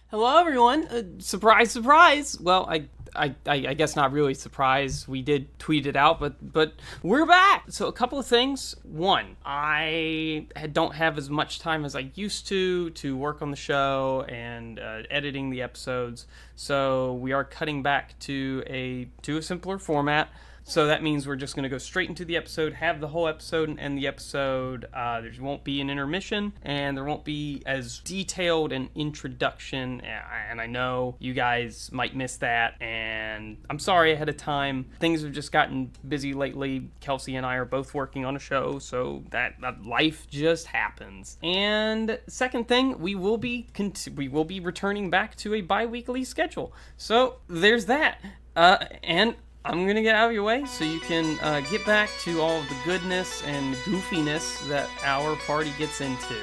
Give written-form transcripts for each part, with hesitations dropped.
Hello, everyone. Surprise, surprise. Well, I guess not really surprise. We did tweet it out, but we're back. So a couple of things. One, I don't have as much time as I used to work on the show and editing the episodes. So we are cutting back to a simpler format. So that means we're just going to go straight into the episode, have the whole episode, and end the episode. There won't be an intermission, and there won't be as detailed an introduction. And I know you guys might miss that, and I'm sorry ahead of time. Things have just gotten busy lately. Kelsey and I are both working on a show, so that life just happens. And second thing, we will be returning back to a bi-weekly schedule. So there's that. And I'm going to get out of your way so you can get back to all of the goodness and goofiness that our party gets into.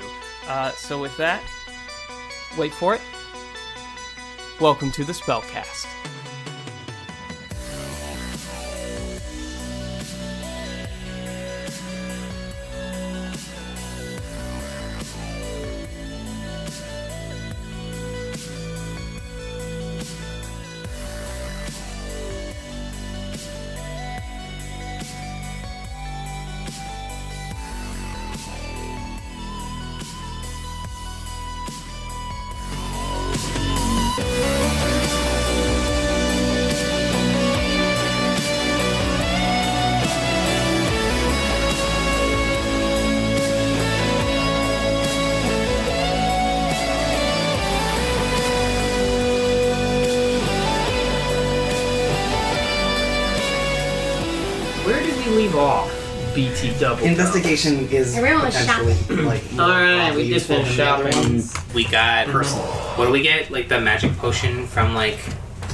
So with that, wait for it. Welcome to the SpellCast. Off BT double. Investigation is potentially like. All right, we just finished shopping. We got what do we get? Like the magic potion from like.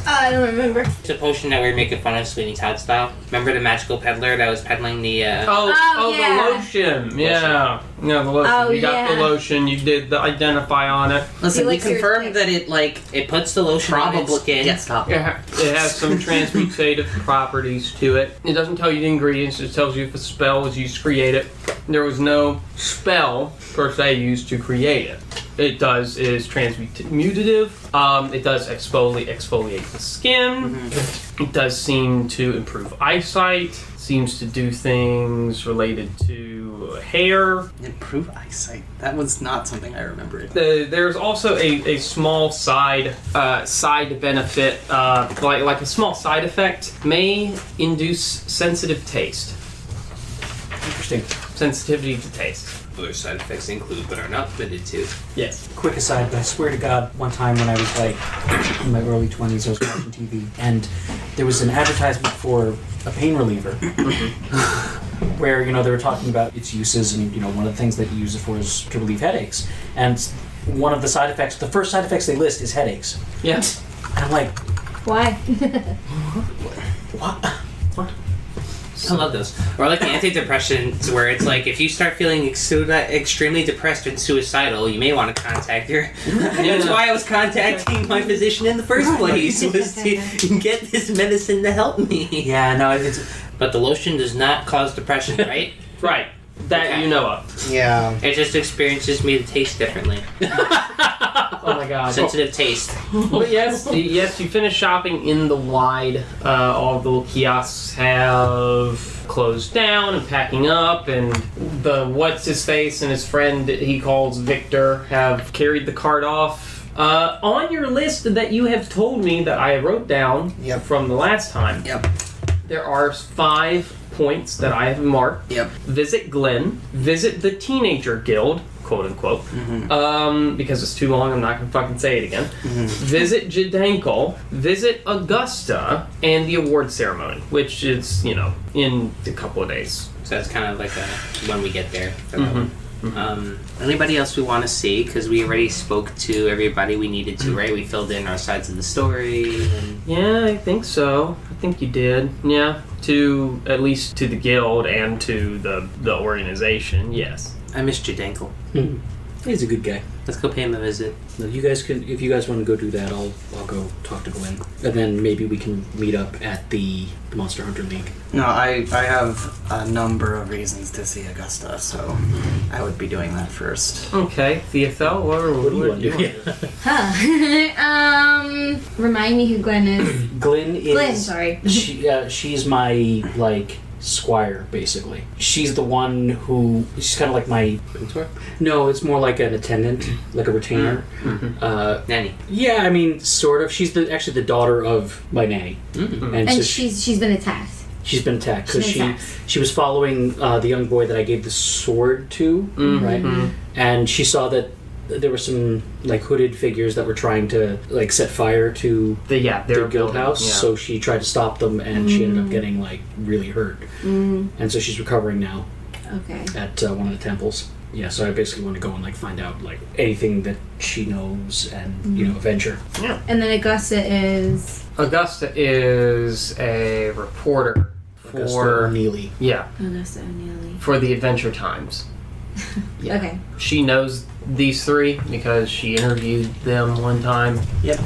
I don't remember. It's a potion that we were making fun of Sweeney Todd style. Remember the magical peddler that was peddling the. Yeah. The lotion. Yeah, the lotion. Oh, you got the lotion. You did the identify on it. Listen, we confirmed that it puts the lotion on its skin. Yes, stop. It has some transmutative properties to it. It doesn't tell you the ingredients. It tells you if a spell was used to create it. There was no spell per se used to create it. It does is transmutative. It does exfoliate the skin. Mm-hmm. It does seem to improve eyesight. Seems to do things related to hair. Improve eyesight. That was not something I remembered. There's also a small side benefit, like a small side effect, may induce sensitive taste. Interesting. Sensitivity to taste. Other side effects include, but are not limited to. Yes. Quick aside, but I swear to God, one time when I was like in my early 20s, I was watching TV, and there was an advertisement for a pain reliever, where they were talking about its uses, and one of the things that you use it for is to relieve headaches. And one of the side effects, the first side effects they list is headaches. Yes. And I'm like, why? what? I love those. Or like the antidepressants, where it's like if you start feeling extremely depressed and suicidal, you may want to contact your. That's why I was contacting my physician in the first place, was to get this medicine to help me. Yeah, no, it's. But the lotion does not cause depression, right? Right. That you know of. Yeah. It just experiences me to taste differently. Oh my god. Sensitive taste. But yes, you finish shopping in the wide. All the little kiosks have closed down and packing up, and the what's-his-face and his friend he calls Victor have carried the cart off. On your list that you have told me that I wrote down from the last time, there are 5 points that I have marked. Visit Glyn, visit the Teenager Guild, quote unquote, because it's too long, I'm not going to fucking say it again. Visit Jidankle, visit Augusta, and the award ceremony, which is, in a couple of days. So that's kind of like when we get there. Anybody else we want to see? Because we already spoke to everybody we needed to, right? We filled in our sides of the story. Yeah, I think so. I think you did. Yeah, at least to the guild and to the organization. Yes. I missed Jidankle. He's a good guy. Let's go pay him a visit. No, you guys can, if you guys want to go do that, I'll go talk to Glyn, and then maybe we can meet up at the Monster Hunter League. No, I have a number of reasons to see Augusta, so I would be doing that first. Okay, Thiathel, what do you want to do? Remind me who Glyn is. Glyn is. Glyn, sorry. She's my squire, basically. She's the one who. She's kind of like my Mentor? No, it's more like an attendant, like a retainer. Nanny. Yeah, I mean, sort of. She's actually the daughter of my nanny, And so she's been attacked. She's been attacked because She's been she was following the young boy that I gave the sword to, right? And she saw that there were some hooded figures that were trying to set fire to their guild house. Yeah. So she tried to stop them, and she ended up getting really hurt. And so she's recovering now. Okay. At one of the temples. Yeah, so I basically want to go and find out anything that she knows and avenge her. Yeah. And then Augusta is a reporter Augusta O'Neilly. Augusta O'Neilly. For the Adventure Times. Yeah. Okay. She knows these three because she interviewed them one time. Yep.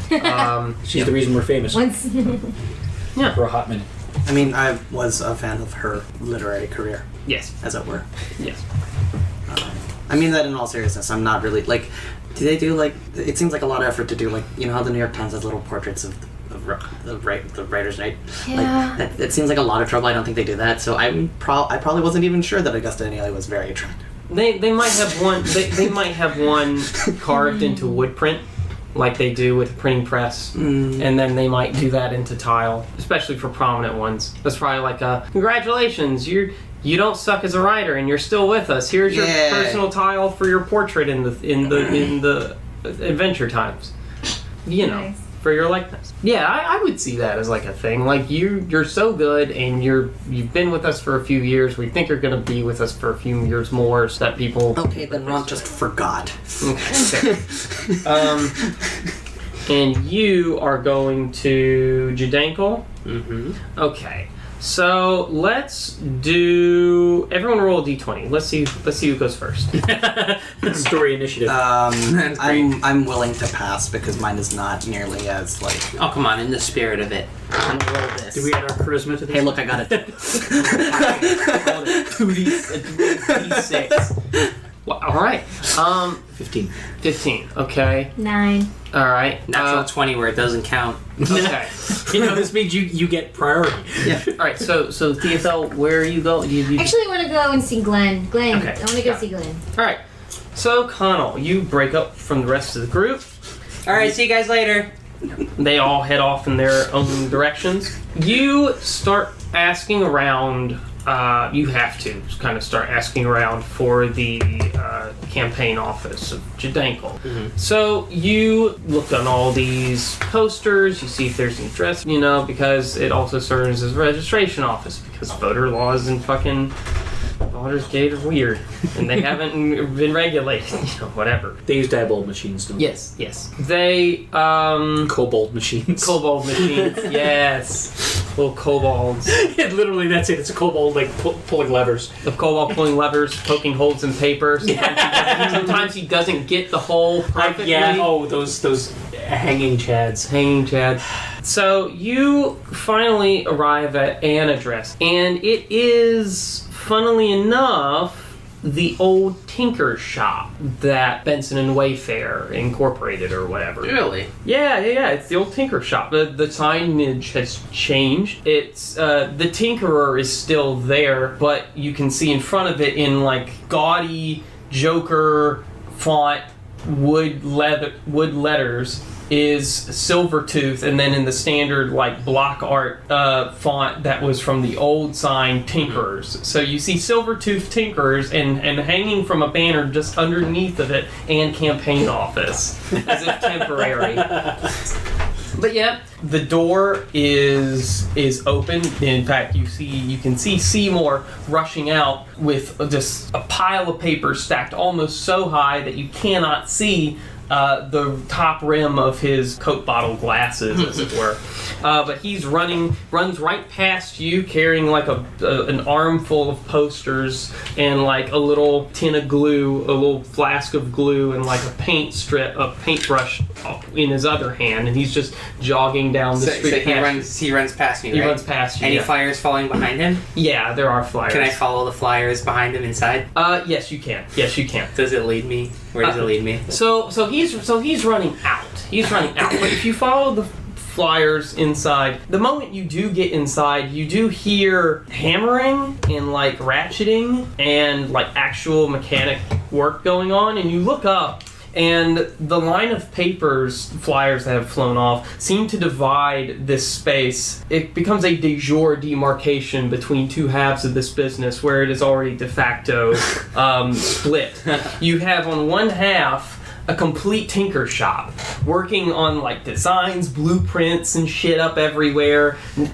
She's the reason we're famous Once. for a hot minute. I mean, I was a fan of her literary career, Yes. as it were. Yes. I mean that in all seriousness. I'm not really, do they do, it seems like a lot of effort to do, how the New York Times has little portraits of the writer's night. Yeah. It seems like a lot of trouble. I don't think they do that. So I probably wasn't even sure that Augusta O'Neilly was very attractive. They might have one. They might have one carved into wood print, like they do with the printing press, and then they might do that into tile, especially for prominent ones. That's probably congratulations, you don't suck as a writer, and you're still with us. Here's your personal tile for your portrait in the Adventure Times. Nice. For your likeness. Yeah, I would see that as a thing. You're so good, and you've been with us for a few years. We think you're going to be with us for a few years more, so that people. Okay, then Ront just forgot. Okay. And you are going to Judankle? Okay. So let's do. Everyone roll a d20. Let's see who goes first. Story initiative. I'm willing to pass because mine is not nearly as Oh, come on, in the spirit of it. I'm gonna roll this. Do we add our charisma to this? Hey, look, I got it. 2d6. Well, all right. 15. 15. Okay. 9. All right. Natural 20 where it doesn't count. Okay. This means you get priority. Yeah. All right. So Thiathel, where are you going? Actually, I want to go and see Glyn. Okay. I want to go see Glyn. All right. So Conall, you break up from the rest of the group. All right, see you guys later. They all head off in their own directions. You start asking around. You have to kind of start asking around for the campaign office of Judankle. So you look on all these posters, you see if there's an address, because it also serves as a registration office, because voter laws in fucking Baldur's Gate are weird, and they haven't been regulated, whatever. They use diabolic machines, don't they? Yes. They, Cobalt machines. Cobalt machines, yes. Little kobolds. Literally, that's it. It's a kobold, pulling levers. The kobold pulling levers, poking holes in paper. Sometimes he doesn't get the hole perfectly. Those hanging chads. Hanging chad. So you finally arrive at an address, and it is, funnily enough, the old tinker shop that Benson and Wayfair incorporated or whatever. Really? Yeah. It's the old tinker shop. The signage has changed. It's the tinkerer is still there, but you can see in front of it in gaudy Joker font wood letters is Silvertooth, and then in the standard block art font that was from the old sign Tinkerers. So you see Silvertooth Tinkerers and hanging from a banner just underneath of it, and campaign office as if temporary. But yeah, the door is open. In fact, you can see Seymour rushing out with just a pile of papers stacked almost so high that you cannot see the top rim of his Coke bottle glasses, as it were. But he's runs right past you, carrying like an armful of posters and like a little tin of glue, a little flask of glue, and like a paintbrush in his other hand, and he's just jogging down the street. So he runs past me, right? He runs past you. Any yeah. flyers falling behind him? Yeah, there are flyers. Can I follow the flyers behind him inside? Yes, you can. Yes, you can. Does it lead me? Where does it lead me? So he's running out. He's running out. But if you follow the flyers inside, the moment you do get inside, you do hear hammering and like ratcheting and like actual mechanic work going on, and you look up, and the line of flyers that have flown off, seem to divide this space. It becomes a de jure demarcation between two halves of this business where it is already de facto split. You have on one half a complete tinker shop, working on like designs, blueprints, and shit up everywhere. And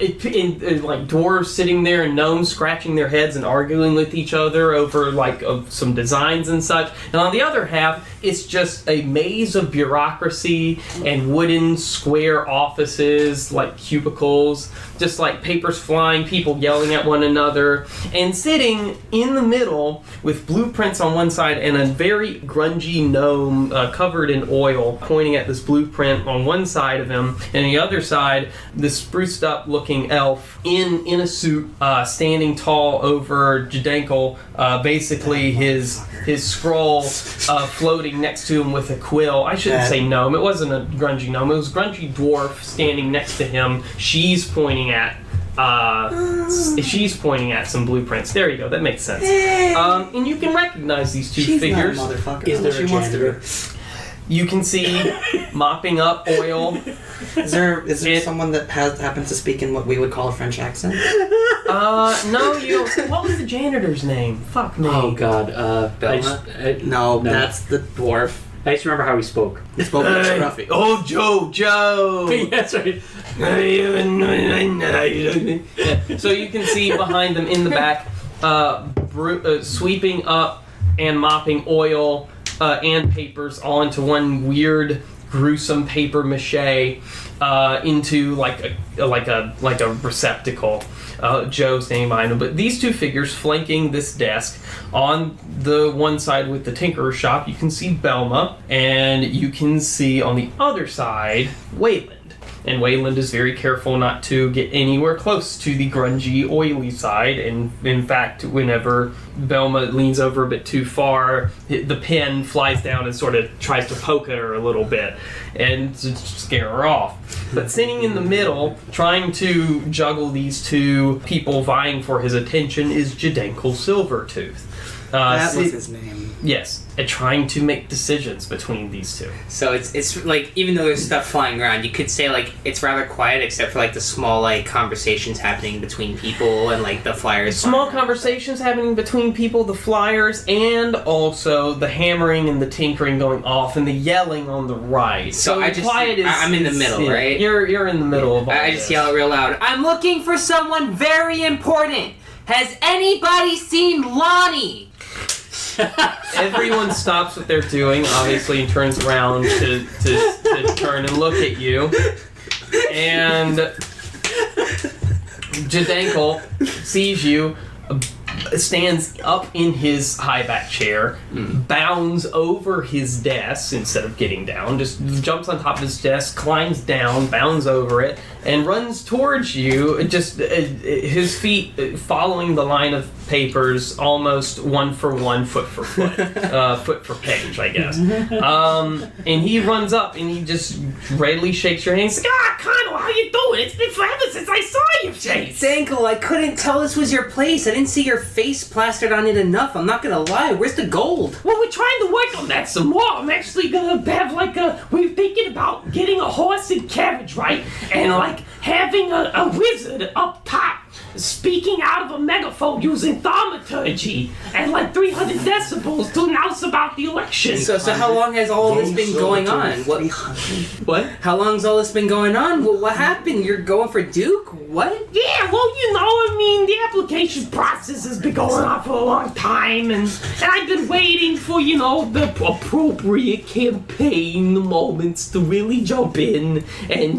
like dwarves sitting there and gnomes scratching their heads and arguing with each other over like some designs and such. And on the other half, it's just a maze of bureaucracy and wooden square offices, like cubicles, just like papers flying, people yelling at one another, and sitting in the middle with blueprints on one side and a very grungy gnome covered in oil pointing at this blueprint on one side of him, and the other side, this spruced up looking elf in a suit, standing tall over Jadenkel, basically his scroll floating next to him with a quill. I shouldn't say gnome, it wasn't a grungy gnome, it was a grungy dwarf standing next to him. She's pointing at some blueprints. There you go, that makes sense. And you can recognize these two figures. Not a motherfucker. Is there a janitor? You can see mopping up oil. Is there someone that happens to speak in what we would call a French accent? No, you don't. What was the janitor's name? Fuck me. Oh god, No, that's the dwarf. I just remember how he spoke. He spoke scruffy. Oh, Joe! That's right. Yeah. So you can see behind them in the back, sweeping up and mopping oil and papers all into one weird, gruesome paper mache into like a receptacle. Joe standing behind him. But these two figures flanking this desk, on the one side with the tinkerer shop, you can see Belma, and you can see on the other side Wayland. And Wayland is very careful not to get anywhere close to the grungy, oily side. And in fact, whenever Belma leans over a bit too far, the pen flies down and sort of tries to poke at her a little bit and to scare her off. But sitting in the middle, trying to juggle these two people vying for his attention, is Jadenkel Silvertooth. That was his name. Yes, and trying to make decisions between these two. So it's like, even though there's stuff flying around, you could say like it's rather quiet except for like the small like conversations happening between people and like the flyers. Small conversations happening between people, the flyers, and also the hammering and the tinkering going off and the yelling on the right. So I'm in the middle, right? You're in the middle of all I just yell it real loud. I'm looking for someone very important. Has anybody seen Lonnie? Everyone stops what they're doing, obviously, and turns around to turn and look at you. And Jadenkel sees you, stands up in his high back chair, bounds over his desk instead of getting down, just jumps on top of his desk, climbs down, bounds over it, and runs towards you, just his feet following the line of papers, almost one for one, foot for foot, foot for page, I guess. And he runs up and he just readily shakes your hand. He's like, Conall, how you doing? It's been forever since I saw your face. Jadenkel, I couldn't tell this was your place. I didn't see your face plastered on it enough. I'm not gonna lie. Where's the gold? Well, we're trying to work on that some more. I'm actually gonna have we're thinking about getting a horse and carriage, right? And like having a wizard up top speaking out of a megaphone using thaumaturgy at like 300 decibels to announce about the election. So how long has all this been going on? What? How long's all this been going on? What happened? You're going for Duke? What? Yeah, well, I mean, the application process has been going on for a long time, and I've been waiting for, the appropriate campaign moments to really jump in and,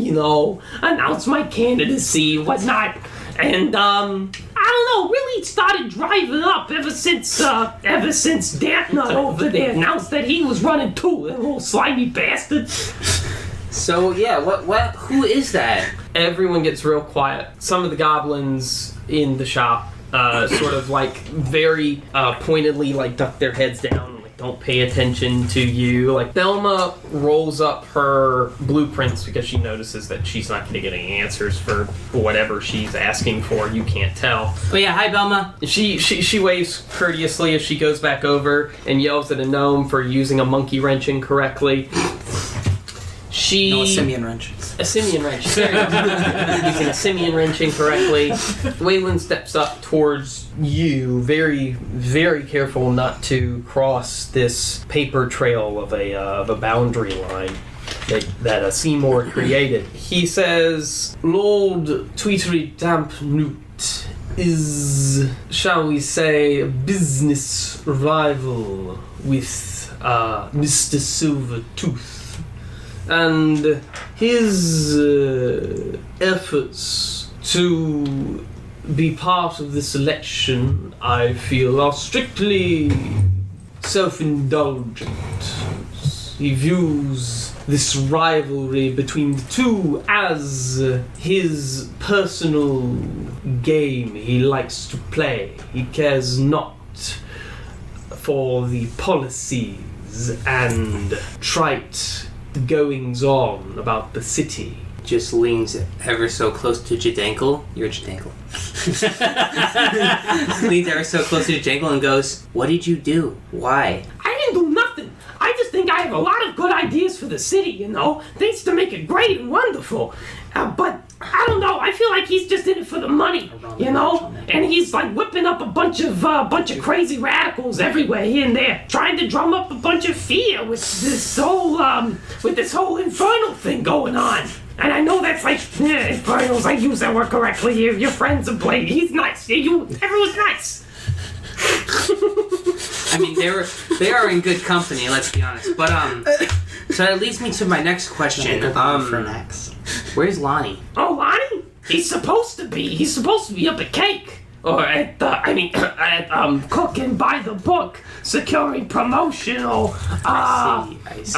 announce my candidacy and whatnot. And, I don't know, really started driving up ever since Dampnut over there announced that he was running too, that little slimy bastard. So, yeah, what, who is that? Everyone gets real quiet. Some of the goblins in the shop, sort of like very pointedly like duck their heads down, like don't pay attention to you. Like Thelma rolls up her blueprints because she notices that she's not going to get any answers for whatever she's asking for. You can't tell. Oh yeah, hi Belma. She waves courteously as she goes back over and yells at a gnome for using a monkey wrench incorrectly. No, a simian wrench. A simian wrench. There you go. Using a simian wrench incorrectly. Waylon steps up towards you, very, very careful not to cross this paper trail of a boundary line that Seymour created. He says, Lord Tweetery Dampnut is, shall we say, a business rival with Mr. Silvertooth. And his efforts to be part of this election, I feel, are strictly self-indulgent. He views this rivalry between the two as his personal game he likes to play. He cares not for the policies and trite goings-on about the city. Just leans ever so close to Jadankle. You're Jadankle. Leans ever so close to Jadankle and goes, what did you do? Why? I didn't do nothing. I just think I have a lot of good ideas for the city, things to make it great and wonderful. But I don't know. I feel like he's just in it for the money, And he's like whipping up a bunch of crazy radicals everywhere here and there, trying to drum up a bunch of fear with this whole infernal thing going on. And I know that's like infernals. I use that word correctly. Your friends are blaming. He's nice. Everyone's nice. I mean, they are in good company. Let's be honest. But so that leads me to my next question. Where's Lonnie? Oh, Lonnie? He's supposed to be. He's supposed to be up at Cake. Or at cooking by the book, securing promotional assets,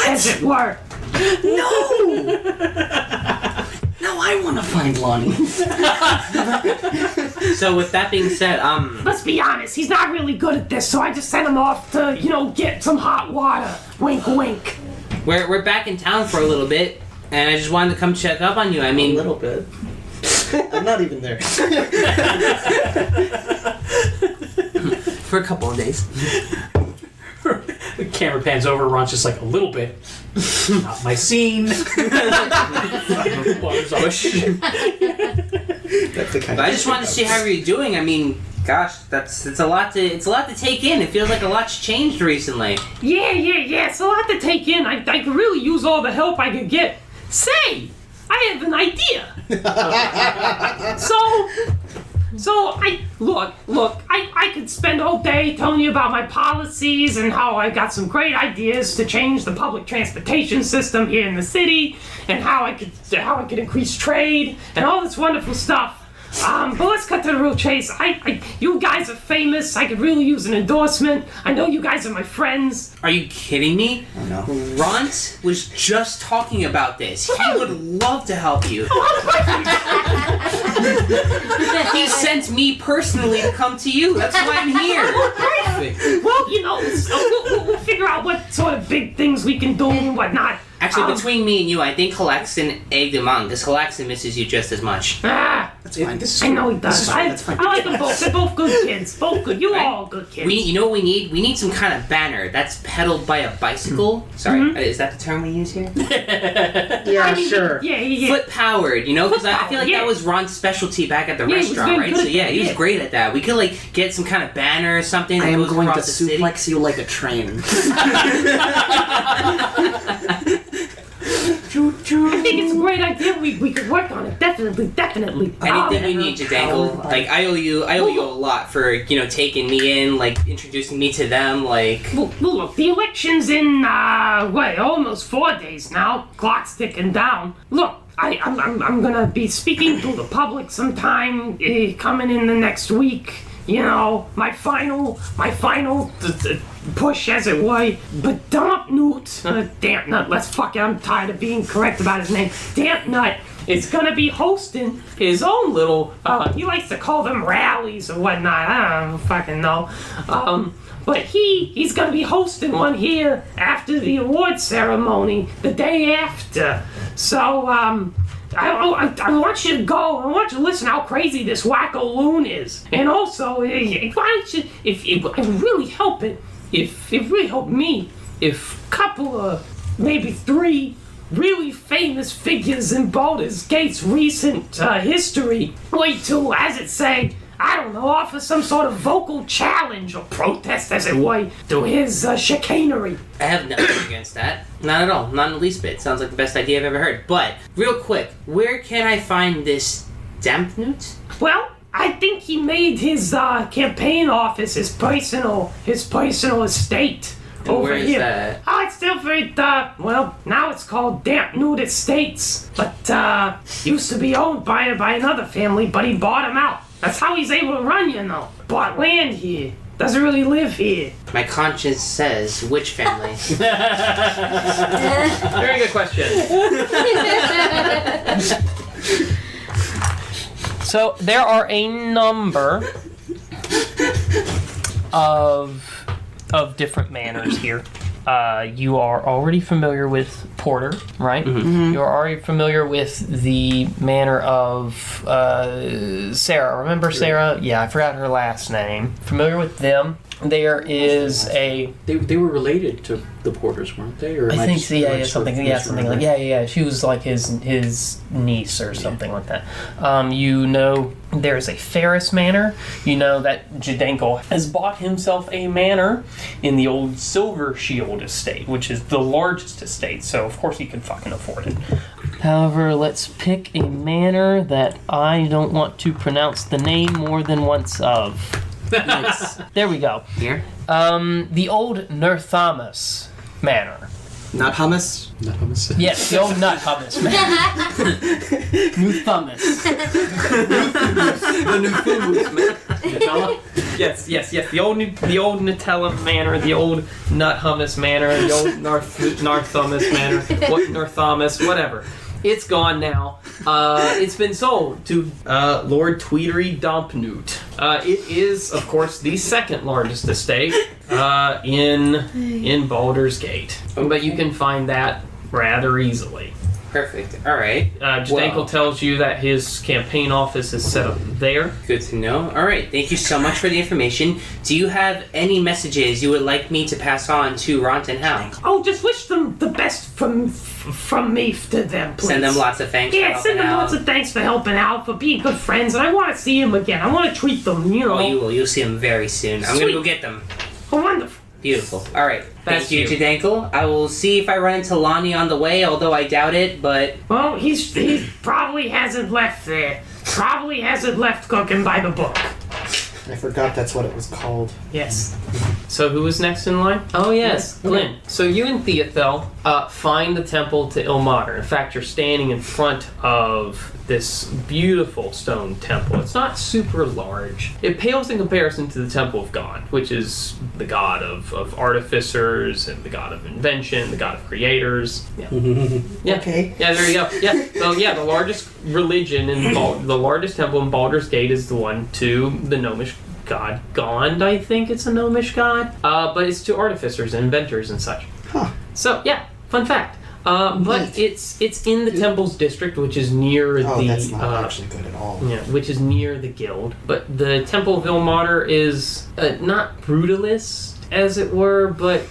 as it were. No! No, I want to find Lonnie. So with that being said, let's be honest, he's not really good at this, so I just sent him off to, get some hot water. Wink, wink. We're back in town for a little bit, and I just wanted to come check up on you. I mean, a little bit. I'm not even there. For a couple of days. The camera pans over, Ron's just like, a little bit. Not my scene. That's the kind But I just wanted to see how you're doing. I mean, gosh, it's a lot to take in. It feels like a lot's changed recently. Yeah. It's a lot to take in. I could really use all the help I could get. Say, I have an idea. I could spend all day telling you about my policies and how I got some great ideas to change the public transportation system here in the city, and how I could increase trade and all this wonderful stuff. But let's cut to the real chase. You guys are famous. I could really use an endorsement. I know you guys are my friends. Are you kidding me? Oh, no. Ront was just talking about this. He would love to help you. He sent me personally to come to you. That's why I'm here. Perfect. Well, we'll figure out what sort of big things we can do and whatnot. Actually, between me and you, I think Halexan egged him on, because Halexan misses you just as much. That's fine. I know he does. That's fine. I like them both. They're both good kids. Both good. You all good kids. You know what we need? We need some kind of banner that's pedaled by a bicycle. Sorry, is that the term we use here? Yeah, sure. Yeah. Foot powered, you know, because I feel like Yeah. that was Ron's specialty back at the Yeah, he was restaurant, very right? good So at yeah, that, he was yeah. great at that. We could like get some kind of banner or something. I That am goes going to across the city. suplex you like a train. I think it's a great idea. We could work on it. Definitely. Anything you need, Jadangle. Like I owe you a lot for taking me in, like introducing me to them. Like Well, look, the election's in almost 4 days now. Clock's ticking down. Look, I'm gonna be speaking to the public sometime coming in the next week. You know, my final push, as it were. But Dampnut, Dampnut, let's fuck it, I'm tired of being correct about his name. Dampnut is gonna be hosting his own little, he likes to call them rallies or whatnot, I don't fucking know. But he's gonna be hosting one here after the award ceremony, the day after. So, I want you to go. I want you to listen how crazy this wacko loon is. And also, why don't you, if it would really help it, if it really helped me, if a couple of, maybe 3 really famous figures in Baldur's Gate's recent history wait to, as it say, I don't know, offer some sort of vocal challenge or protest, as it were, to his chicanery. I have nothing against that. Not at all. Not in the least bit. Sounds like the best idea I've ever heard. But real quick, where can I find this Dampnut? Well, I think he made his campaign office his personal estate. And over where is here. that? Oh, it's still very, now it's called Dampnut Estates. But, used to be owned by another family, but he bought him out. That's how he's able to run, you know. Bought land here. Doesn't really live here. My conscience says which family? Very good question. So there are a number of different manors here. You are already familiar with Porter, right? Mm-hmm. You're already familiar with the manor of Sarah. Remember Sarah? Yeah, I forgot her last name. Familiar with them. There is a... They were related to the Porters, weren't they? Or I think so, yeah, something like misremembering? yeah. She was like his niece or something like that. You know, there's a Ferris Manor. You know that Jadenko has bought himself a manor in the old Silver Shield estate, which is the largest estate. So of course he can fucking afford it. However, let's pick a manor that I don't want to pronounce the name more than once of. Nice. There we go. Here? The old Nerthamus Manor. Not hummus? Not hummus. Yes, the old nut hummus Manor. New Thumbus. The new food, man. Nutella? Yes. The old Nutella Manor, the old Nut Hummus Manor, the old Narthamus Manor, Northamus, whatever. It's gone now. It's been sold to Lord Tweedery Dampnut. It is, of course, the second largest estate in Baldur's Gate. But you can find that rather easily. Perfect. All right. Jadenko tells you that his campaign office is set up there. Good to know. All right. Thank you so much for the information. Do you have any messages you would like me to pass on to Ront and Hal? Oh, just wish them the best from me to them, please. Send them lots of thanks. Yeah, for send them helping lots out. of thanks for helping out, for being good friends, and I want to see him again. I want to treat them, you know. Oh, you will. You'll see them very soon. I'm gonna go get them. Oh, wonderful. Beautiful. All right. That's Thank you, you. Jadenko. I will see if I run into Lonnie on the way, although I doubt it. But Well, he probably hasn't left there. Probably hasn't left cooking by the book. I forgot that's what it was called. Yes. So who was next in line? Oh yes, Glyn. So you and Thiathel find the temple to Ilmater. In fact, you're standing in front of this beautiful stone temple. It's not super large. It pales in comparison to the Temple of God, which is the god of artificers and the god of invention, the god of creators. Yeah. Yeah. Okay. Yeah, there you go. Yeah. So yeah, the largest religion in the largest temple in Baldur's Gate is the one to the gnomish god Gond. I think it's a gnomish god, but it's to artificers and inventors and such. Huh. So yeah, fun fact. But it's in the temple's district, which is near Oh, the that's not actually good at all. yeah, which is near the guild. But the Temple of Ilmater is not brutalist, as it were, but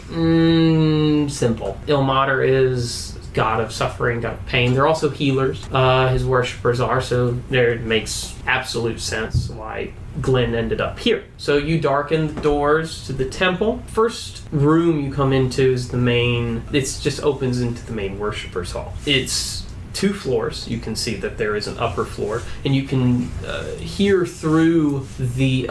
simple. Ilmater is god of suffering, god of pain. They're also healers. His worshippers are, so there it makes absolute sense why Glyn ended up here. So you darken the doors to the temple. First room you come into is the main. It just opens into the main worshippers' hall. It's 2 floors. You can see that there is an upper floor, and you can hear through the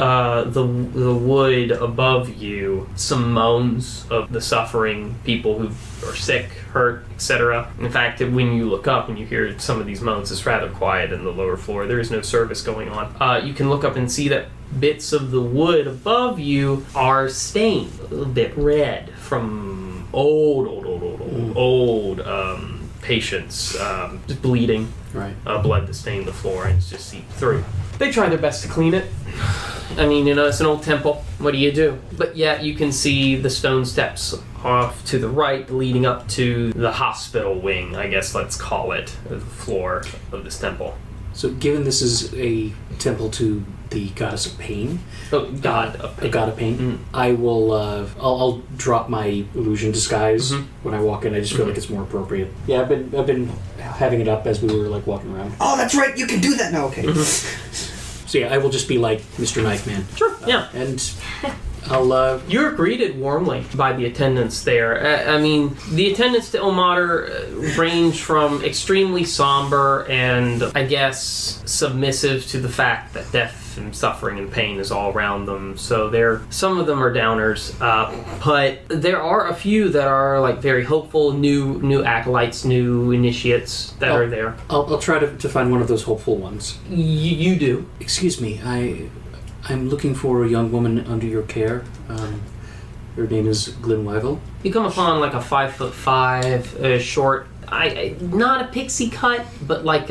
wood above you some moans of the suffering people who are sick, hurt, etc. In fact, when you look up and you hear some of these moans, it's rather quiet in the lower floor. There is no service going on. You can look up and see that bits of the wood above you are stained a little bit red from old patients, just bleeding, Right. blood that stained the floor and it's just seeped through. They try their best to clean it. I mean, it's an old temple. What do you do? But yeah, you can see the stone steps off to the right leading up to the hospital wing, I guess let's call it, the floor of this temple. So, given this is a temple to the goddess of pain, Oh, god of pain. a god of pain, I will. I'll drop my illusion disguise when I walk in. I just feel like it's more appropriate. Yeah, I've been having it up as we were like walking around. Oh, that's right. You can do that now. Okay. So yeah, I will just be like Mr. Knife Man. Sure, yeah. And I'll. You're greeted warmly by the attendants there. I mean, the attendants to Ilmater range from extremely somber and, I guess, submissive to the fact that death and suffering and pain is all around them. So some of them are downers, but there are a few that are like very hopeful, new acolytes, new initiates that are there. I'll try to find one of those hopeful ones. You do. Excuse me, I'm looking for a young woman under your care. Her name is Glyn Wyville. You come upon like a 5'5", short. Not a pixie cut, but like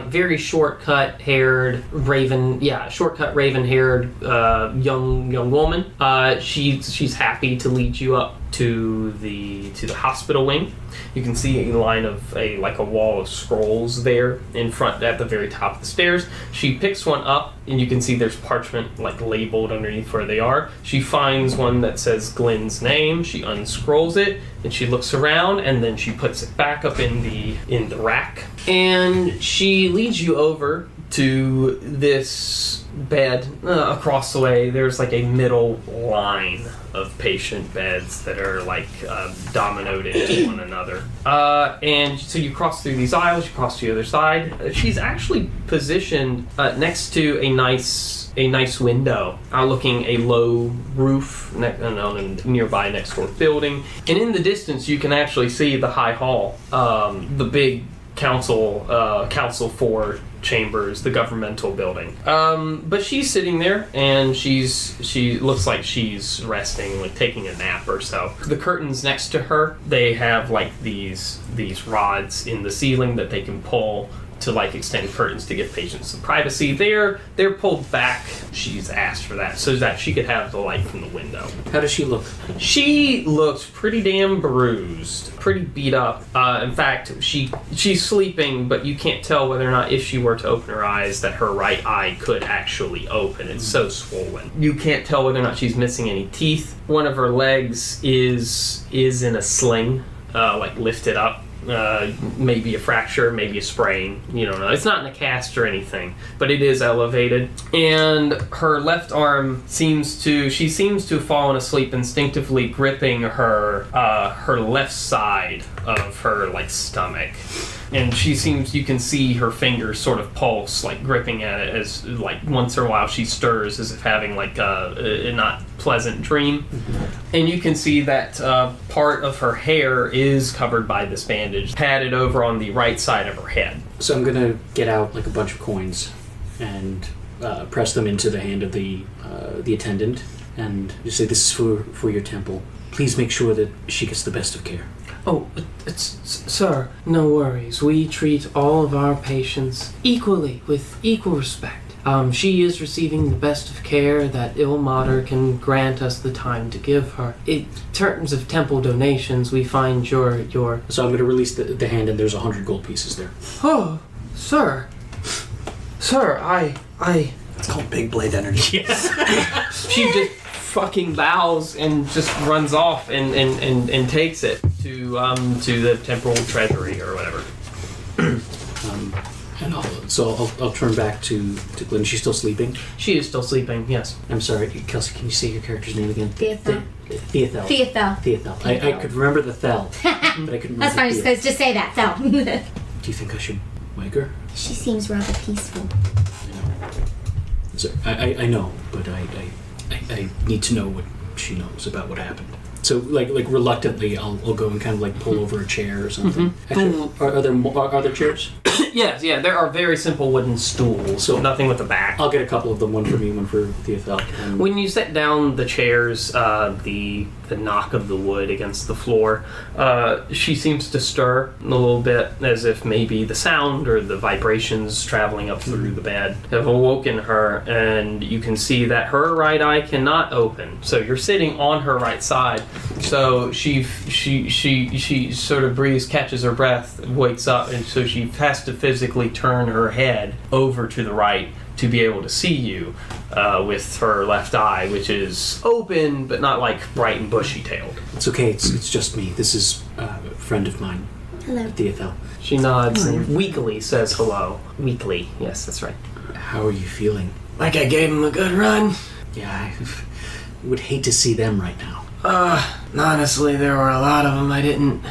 very short cut haired raven haired young woman. She's happy to lead you up to the hospital wing. You can see a line of a wall of scrolls there in front at the very top of the stairs. She picks one up and you can see there's parchment labeled underneath where they are. She finds one that says Glyn's name. She unscrolls it and she looks around and then she puts it back up in the rack. And she leads you over to this bed across the way. There's a middle line of patient beds that are dominoed into one another. And so you cross through these aisles, you cross to the other side. She's actually positioned next to a nice window, looking a low roof on a nearby next door building. And in the distance, you can actually see the high hall, the big council 4 chambers, the governmental building. But she's sitting there and she looks like she's resting, taking a nap or so. The curtains next to her, they have these rods in the ceiling that they can pull to extend curtains to give patients some privacy. They're pulled back. She's asked for that so that she could have the light from the window. How does she look? She looks pretty damn bruised, pretty beat up. In fact, she's sleeping, but you can't tell whether or not if she were to open her eyes that her right eye could actually open. It's so swollen. You can't tell whether or not she's missing any teeth. One of her legs is in a sling, lifted up. Maybe a fracture, maybe a sprain, you don't know. It's not in a cast or anything, but it is elevated. And her left arm seems to have fallen asleep instinctively gripping her left side of her stomach. And you can see her fingers sort of pulse, gripping at it as, once in a while she stirs as if having, a not pleasant dream. And you can see that part of her hair is covered by this bandage, padded over on the right side of her head. So I'm gonna get out, a bunch of coins and press them into the hand of the attendant and just say, this is for your temple. Please make sure that she gets the best of care. Oh, sir, no worries. We treat all of our patients equally, with equal respect. She is receiving the best of care that Ilmater can grant us the time to give her. In terms of temple donations, we find your... So I'm going to release the hand, and there's 100 gold pieces there. Oh, sir. Sir, I... It's called Big Blade Energy. She just fucking bows and just runs off and takes it to the temporal treasury or whatever. And I'll turn back to Glyn. She's still sleeping. She is still sleeping, yes. I'm sorry, Kelsey, can you say your character's name again? Thiathel. Thiathel. I could remember the Thel, but I couldn't remember That's fine, the just say that, Thel. Do you think I should wake her? She seems rather peaceful. So, I know, but I need to know what she knows about what happened. So, like reluctantly, I'll go and kind of like pull over a chair or something. Actually, are there chairs? Yes, yeah, there are very simple wooden stools, so nothing with a back. I'll get a couple of them, one for me, one for Thiathel. When you set down the chairs, the knock of the wood against the floor, she seems to stir a little bit, as if maybe the sound or the vibrations traveling up through the bed have awoken her, and you can see that her right eye cannot open. So you're sitting on her right side. So she sort of breathes, catches her breath, wakes up, and so she has to physically turn her head over to the right to be able to see you with her left eye, which is open but not like bright and bushy-tailed. It's okay. It's just me. This is a friend of mine. Hello. Thiathel. She nods and weakly says hello. Weakly, yes, that's right. How are you feeling? Like I gave him a good run. Yeah, I would hate to see them right now. Honestly, there were a lot of them. I didn't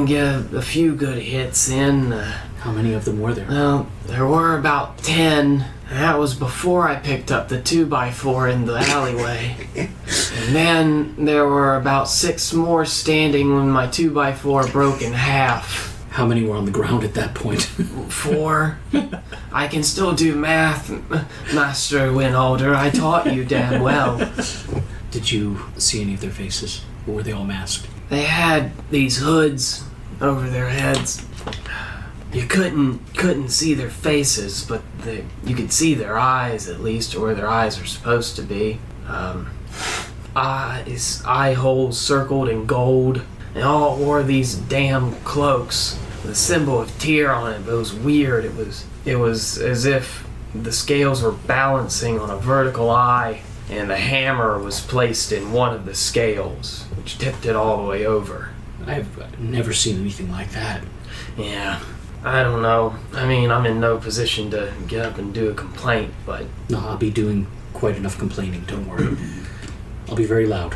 get a few good hits in. How many of them were there? Well, there were about 10. That was before I picked up the 2x4 in the alleyway. And then there were about 6 more standing when my 2x4 broke in half. How many were on the ground at that point? 4. I can still do math, Master Wynalder. I taught you damn well. Did you see any of their faces? Or were they all masked? They had these hoods over their heads. You couldn't see their faces, but you could see their eyes at least, or where their eyes are supposed to be. Eye holes circled in gold. They all wore these damn cloaks with a symbol of Tyr on it, but it was weird. It was as if the scales were balancing on a vertical eye, and the hammer was placed in one of the scales, which tipped it all the way over. I've never seen anything like that. Yeah, I don't know. I mean, I'm in no position to get up and do a complaint, but... No, I'll be doing quite enough complaining, don't worry. I'll be very loud.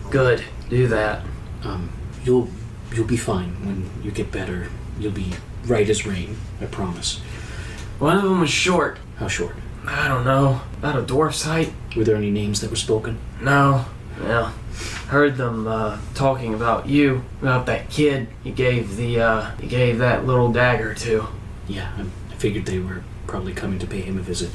Good, do that. You'll be fine when you get better. You'll be right as rain, I promise. One of them was short. How short? I don't know, about a dwarf's height. Were there any names that were spoken? No. Well, heard them talking about you, about that kid you gave that little dagger to. Yeah, I figured they were probably coming to pay him a visit.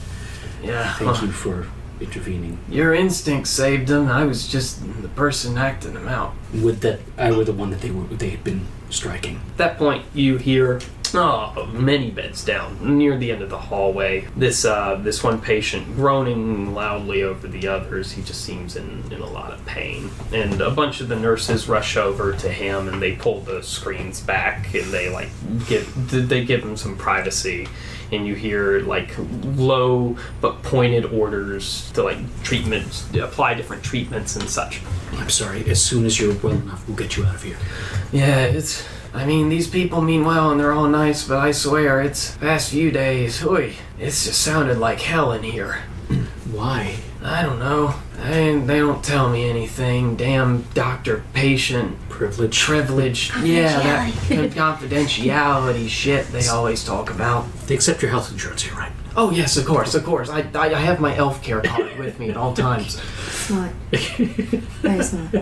Yeah. Thank you for intervening. Your instinct saved him. I was just the person acting them out. Would that I were the one that they had been striking? At that point, you hear many beds down near the end of the hallway. This one patient groaning loudly over the others. He just seems in a lot of pain. And a bunch of the nurses rush over to him and they pull the screens back and they give him some privacy. And you hear low but pointed orders to apply different treatments and such. I'm sorry. As soon as you're well enough, we'll get you out of here. Yeah, these people mean well and they're all nice, but I swear it's past few days. It's just sounded like hell in here. Why? I don't know. They don't tell me anything. Damn doctor-patient privilege. Yeah, that confidentiality shit they always talk about. They accept your health insurance here, right? Oh yes, of course. I have my elf care card with me at all times. Smart. Very smart.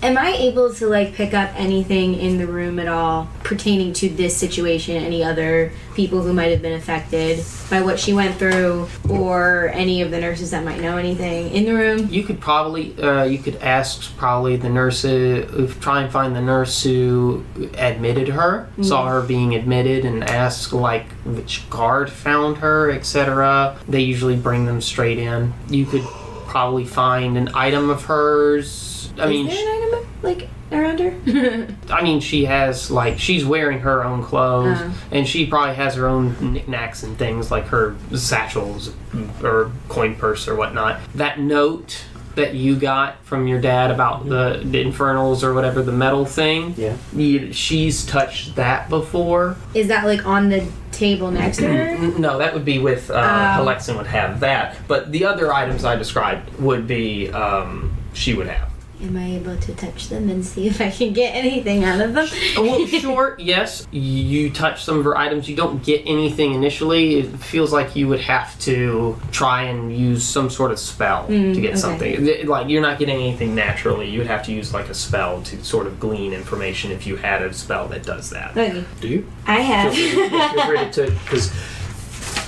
Am I able to like pick up anything in the room at all pertaining to this situation? Any other people who might have been affected by what she went through, or any of the nurses that might know anything in the room? You could probably, you could ask probably the nurse, try and find the nurse who admitted her, saw her being admitted, and ask like which guard found her, etc. They usually bring them straight in. You could probably find an item of hers. Is there an item like around her? I mean, she has like she's wearing her own clothes, and she probably has her own knickknacks and things like her satchels or coin purse or whatnot. That note that you got from your dad about the infernals or whatever, the metal thing. Yeah. She's touched that before. Is that like on the table next to her? No, that would be with Halexan would have that. But the other items I described would be she would have. Am I able to touch them and see if I can get anything out of them? Well, sure, yes. You touch some of her items. You don't get anything initially. It feels like you would have to try and use some sort of spell to get something. Like, you're not getting anything naturally. You would have to use, like, a spell to sort of glean information if you had a spell that does that. Okay. Do you? I have. Feel free to, because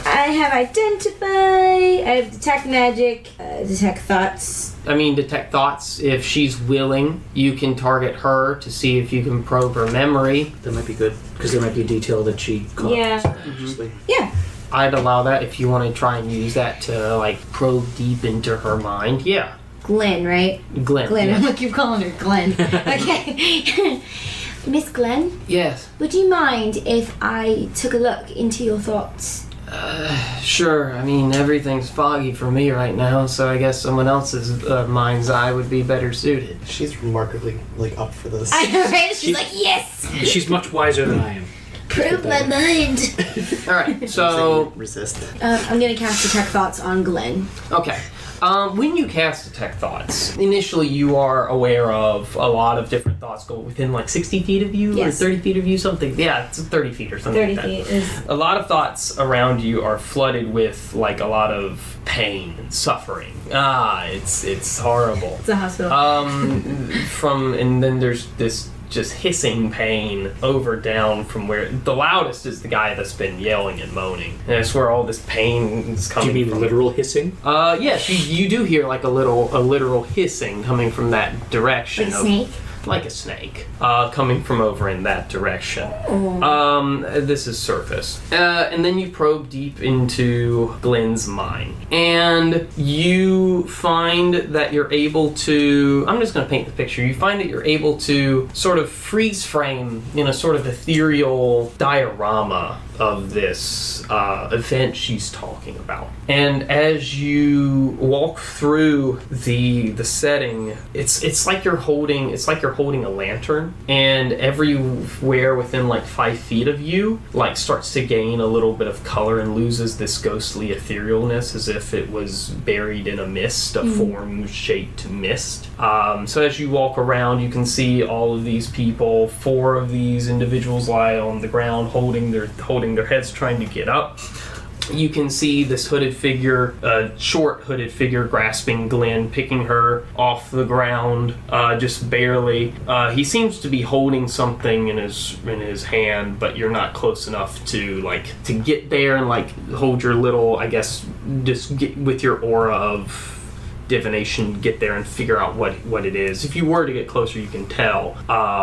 I have identify, I have detect magic, detect thoughts. I mean, detect thoughts. If she's willing, you can target her to see if you can probe her memory. that might be good, because there might be a detail that she caught. Yeah. subconsciously. Yeah. I'd allow that if you want to try and use that to, like, probe deep into her mind. Yeah. Glyn, right? Glyn. Glyn. Yes. I'm gonna keep calling her Glyn. Okay. Miss Glyn, Yes. would you mind if I took a look into your thoughts? Sure. I mean, everything's foggy for me right now, so I guess someone else's mind's eye would be better suited. She's remarkably like up for this. I know, right? She's like, yes! She's much wiser than I am. Prove my mind! All right. So, resist. I'm gonna cast detect thoughts on Glyn. okay. When you cast Detect Thoughts, initially you are aware of a lot of different thoughts go within like 60 feet of you Yes. or 30 feet of you, something. Yeah, it's 30 feet or something 30 like that. feet is... A lot of thoughts around you are flooded with like a lot of pain and suffering. It's horrible. It's a hospital. And then there's this just hissing pain over down from where the loudest is the guy that's been yelling and moaning, and that's where all this pain is Do coming you mean from. literal hissing? Yes, you do hear like a literal hissing coming from that direction. Like a snake? Like a snake, coming from over in that direction. This is surface. And then you probe deep into Glyn's mind. And you find that you're able to, I'm just going to paint the picture. You find that you're able to sort of freeze frame in a sort of ethereal diorama of this event she's talking about. And as you walk through the setting, it's like you're holding a lantern, and everywhere within like 5 feet of you like starts to gain a little bit of color and loses this ghostly etherealness as if it was buried in a mist, a form-shaped mist. So as you walk around, you can see all of these people. 4 of these individuals lie on the ground holding their heads, trying to get up. You can see this hooded figure, short hooded figure, grasping Glyn, picking her off the ground, just barely. He seems to be holding something in his hand, but you're not close enough to get there and like hold your little, I guess, just get with your aura of divination, get there and figure out what it is. If you were to get closer, you can tell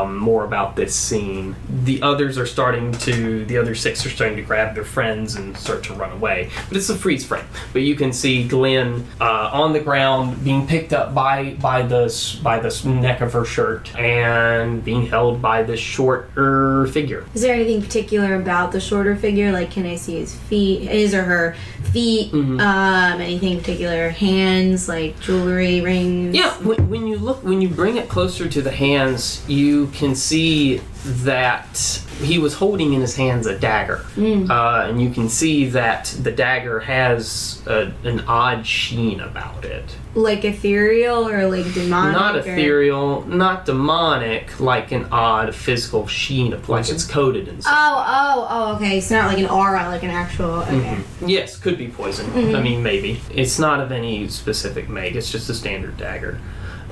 more about this scene. The other 6 are starting to grab their friends and start to run away. But it's a freeze frame. But you can see Glyn on the ground being picked up by the neck of her shirt and being held by this shorter figure. Is there anything particular about the shorter figure? Like, can I see his or her feet? Anything particular? Hands, like jewelry, rings? Yeah, when you bring it closer to the hands, you can see that he was holding in his hands a dagger. And you can see that the dagger has an odd sheen about it. Like ethereal or like demonic? Not ethereal, not demonic, like an odd physical sheen of like it's coated in something. Oh, okay. It's not like an aura, like an actual... Okay. Yes, could be poison. I mean, maybe. It's not of any specific make, it's just a standard dagger.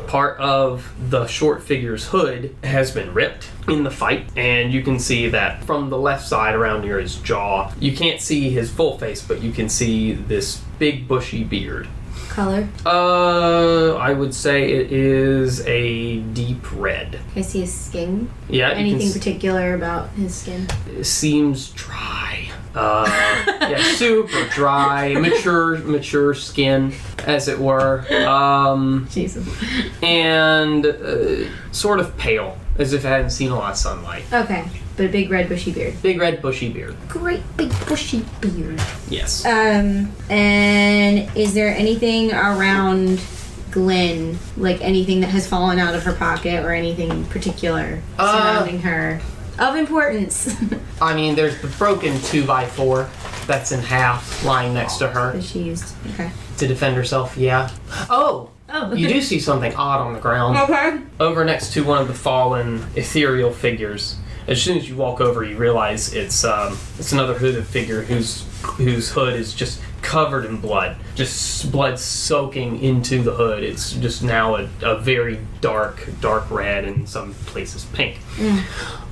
part of the short figure's hood has been ripped in the fight, and you can see that from the left side around near his jaw. You can't see his full face, but you can see this big bushy beard. Color? I would say it is a deep red. Can I see his skin? Yeah. Anything particular about his skin? It seems dry. Yeah, super dry, mature skin, as it were. Jesus. And sort of pale, as if it hadn't seen a lot of sunlight. Okay, but a big red bushy beard. Big red bushy beard. Great big bushy beard. Yes. And is there anything around Glyn, like anything that has fallen out of her pocket or anything particular surrounding her of importance? I mean, there's the broken 2x4 that's in half lying next to her That she used. Okay. to defend herself, yeah. Oh! You do see something odd on the ground. Okay. Over next to one of the fallen ethereal figures. As soon as you walk over, you realize it's another hooded figure whose hood is just covered in blood. Just blood soaking into the hood. It's just now a very dark red and in some places pink.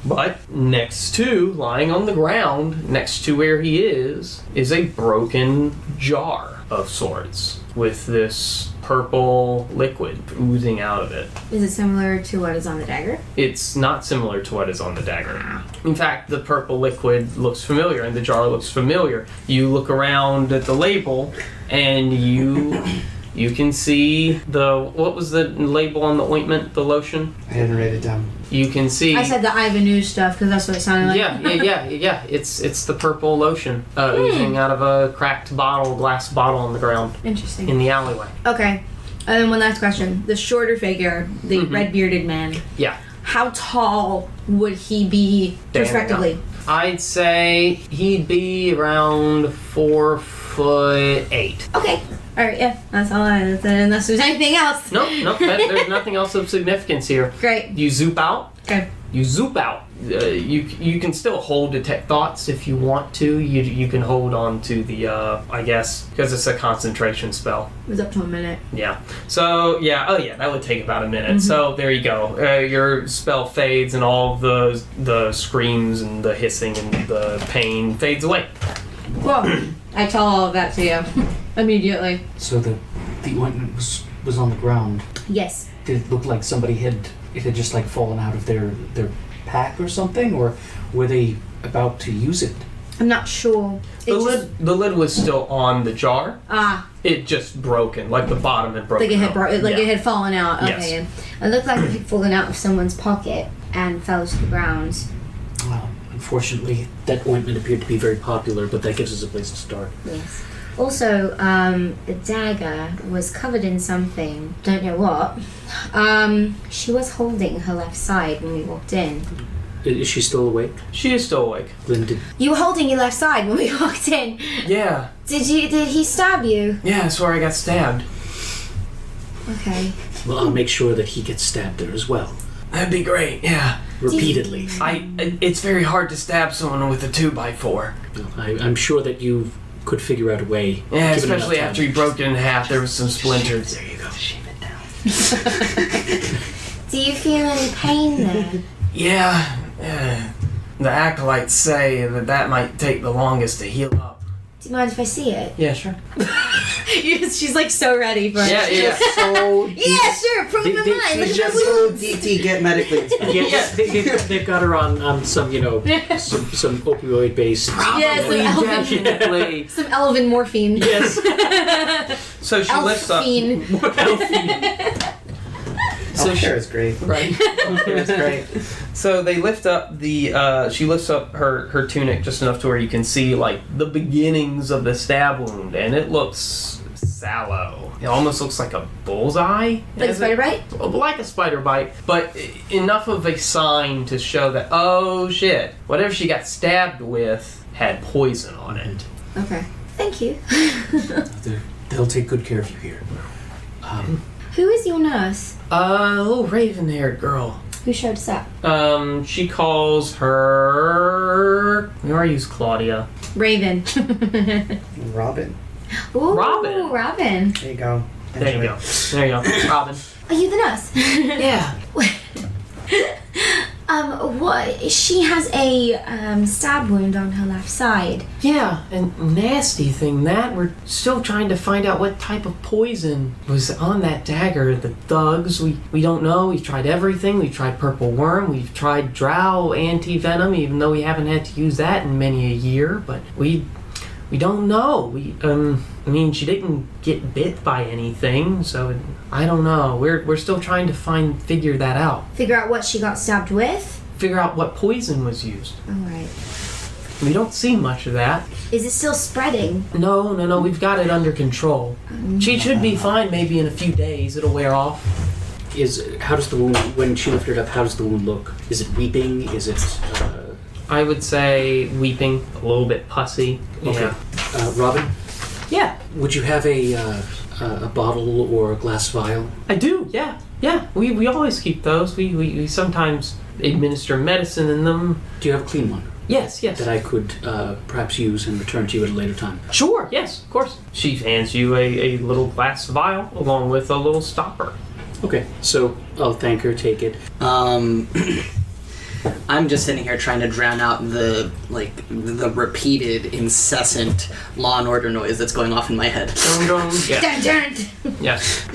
But next to, lying on the ground, next to where he is a broken jar of sorts with this purple liquid oozing out of it. Is it similar to what is on the dagger? It's not similar to what is on the dagger. In fact, the purple liquid looks familiar and the jar looks familiar. You look around at the label and you can see what was the label on the ointment, the lotion? I didn't write it down. You can see. I said the Ivanhoe stuff because that's what it sounded like. Yeah. It's the purple lotion oozing out of a cracked glass bottle on the ground Interesting. in the alleyway. Okay. And then one last question. The shorter figure, the red-bearded man, Yeah. how tall would he be, respectively? I'd say he'd be around 4'8". Okay. All right, yeah. That's all unless there's anything else. Nope. There's nothing else of significance here. Great. You zoop out. Okay. You zoop out. You can still hold detect thoughts if you want to. You can hold on to the I guess because it's a concentration spell. It was up to a minute. Yeah. So that would take about a minute. So there you go. Your spell fades and all of the screams and the hissing and the pain fades away. Well, I tell all of that to you immediately. So the ointment was on the ground. Yes. Did it look like somebody had just like fallen out of their pack or something, or were they about to use it? I'm not sure. The lid was still on the jar. It just broken, like the bottom had broken. Like it had it had fallen out. Yes. Okay. Yeah. It looked like it had fallen out of someone's pocket and fell to the ground. Well, unfortunately, that ointment appeared to be very popular, but that gives us a place to start. Yes. Also, the dagger was covered in something. Don't know what. She was holding her left side when we walked in. Is she still awake? She is still awake. Glyn, You were holding your left side when we walked in. Yeah. Did he stab you? Yeah, that's where I got stabbed. Okay. well, I'll make sure that he gets stabbed there as well. That'd be great. Yeah. Repeatedly. It's very hard to stab someone with a 2x4. I'm sure that you could figure out a way. Yeah, given especially enough after you broke it in half, there was some splinters. There you go. Shave it down. Do you feel any pain there? Yeah. The acolytes say that might take the longest to heal up. Do you mind if I see it? Yeah, sure. She's like so ready for it. Yeah. So Yeah, sure. Prove my mind. Look at just my so boobs. DT get medically inspired. Yeah, they've got her on some, some opioid based. Yeah, Definitely. some elven morphine. Yes. So she lifts up. So sure, it's great. Right. It's great. So they lift up she lifts up her tunic just enough to where you can see like the beginnings of the stab wound, and it looks sallow. It almost looks like a bullseye. Like a spider bite? Like a spider bite, but enough of a sign to show that, oh shit, whatever she got stabbed with had poison on it. Okay. Thank you. They'll take good care of you here. Who is your nurse? A little raven-haired girl. Who showed us up? She calls her... We already use Claudia. Raven. Robin. Ooh, Robin. Robin. There you go. There you go. Robin. Are you the nurse? Yeah. What? She has a stab wound on her left side. Yeah, and nasty thing that we're still trying to find out what type of poison was on that dagger. The thugs, we don't know. We've tried everything. We've tried purple worm. We've tried drow anti-venom, even though we haven't had to use that in many a year. But we don't know. I mean, she didn't get bit by anything, so I don't know. We're still trying to figure that out. Figure out what she got stabbed with. Figure out what poison was used. All right. We don't see much of that. Is it still spreading? No, we've got it under control. She should be fine maybe in a few days. It'll wear off. How does the wound, when she lifted it up, how does the wound look? Is it weeping? Is it... I would say weeping, a little bit pussy. Okay. Yeah. Robin, Yeah, would you have a bottle or a glass vial? I do. Yeah. We always keep those. We sometimes administer medicine in them. Do you have a clean one Yes. that I could perhaps use and return to you at a later time? Sure. Yes, of course. She hands you a little glass vial along with a little stopper. Okay, so I'll thank her, take it. I'm just sitting here trying to drown out the repeated, incessant Law and Order noise that's going off in my head. Yeah. Dun, dun. Yes.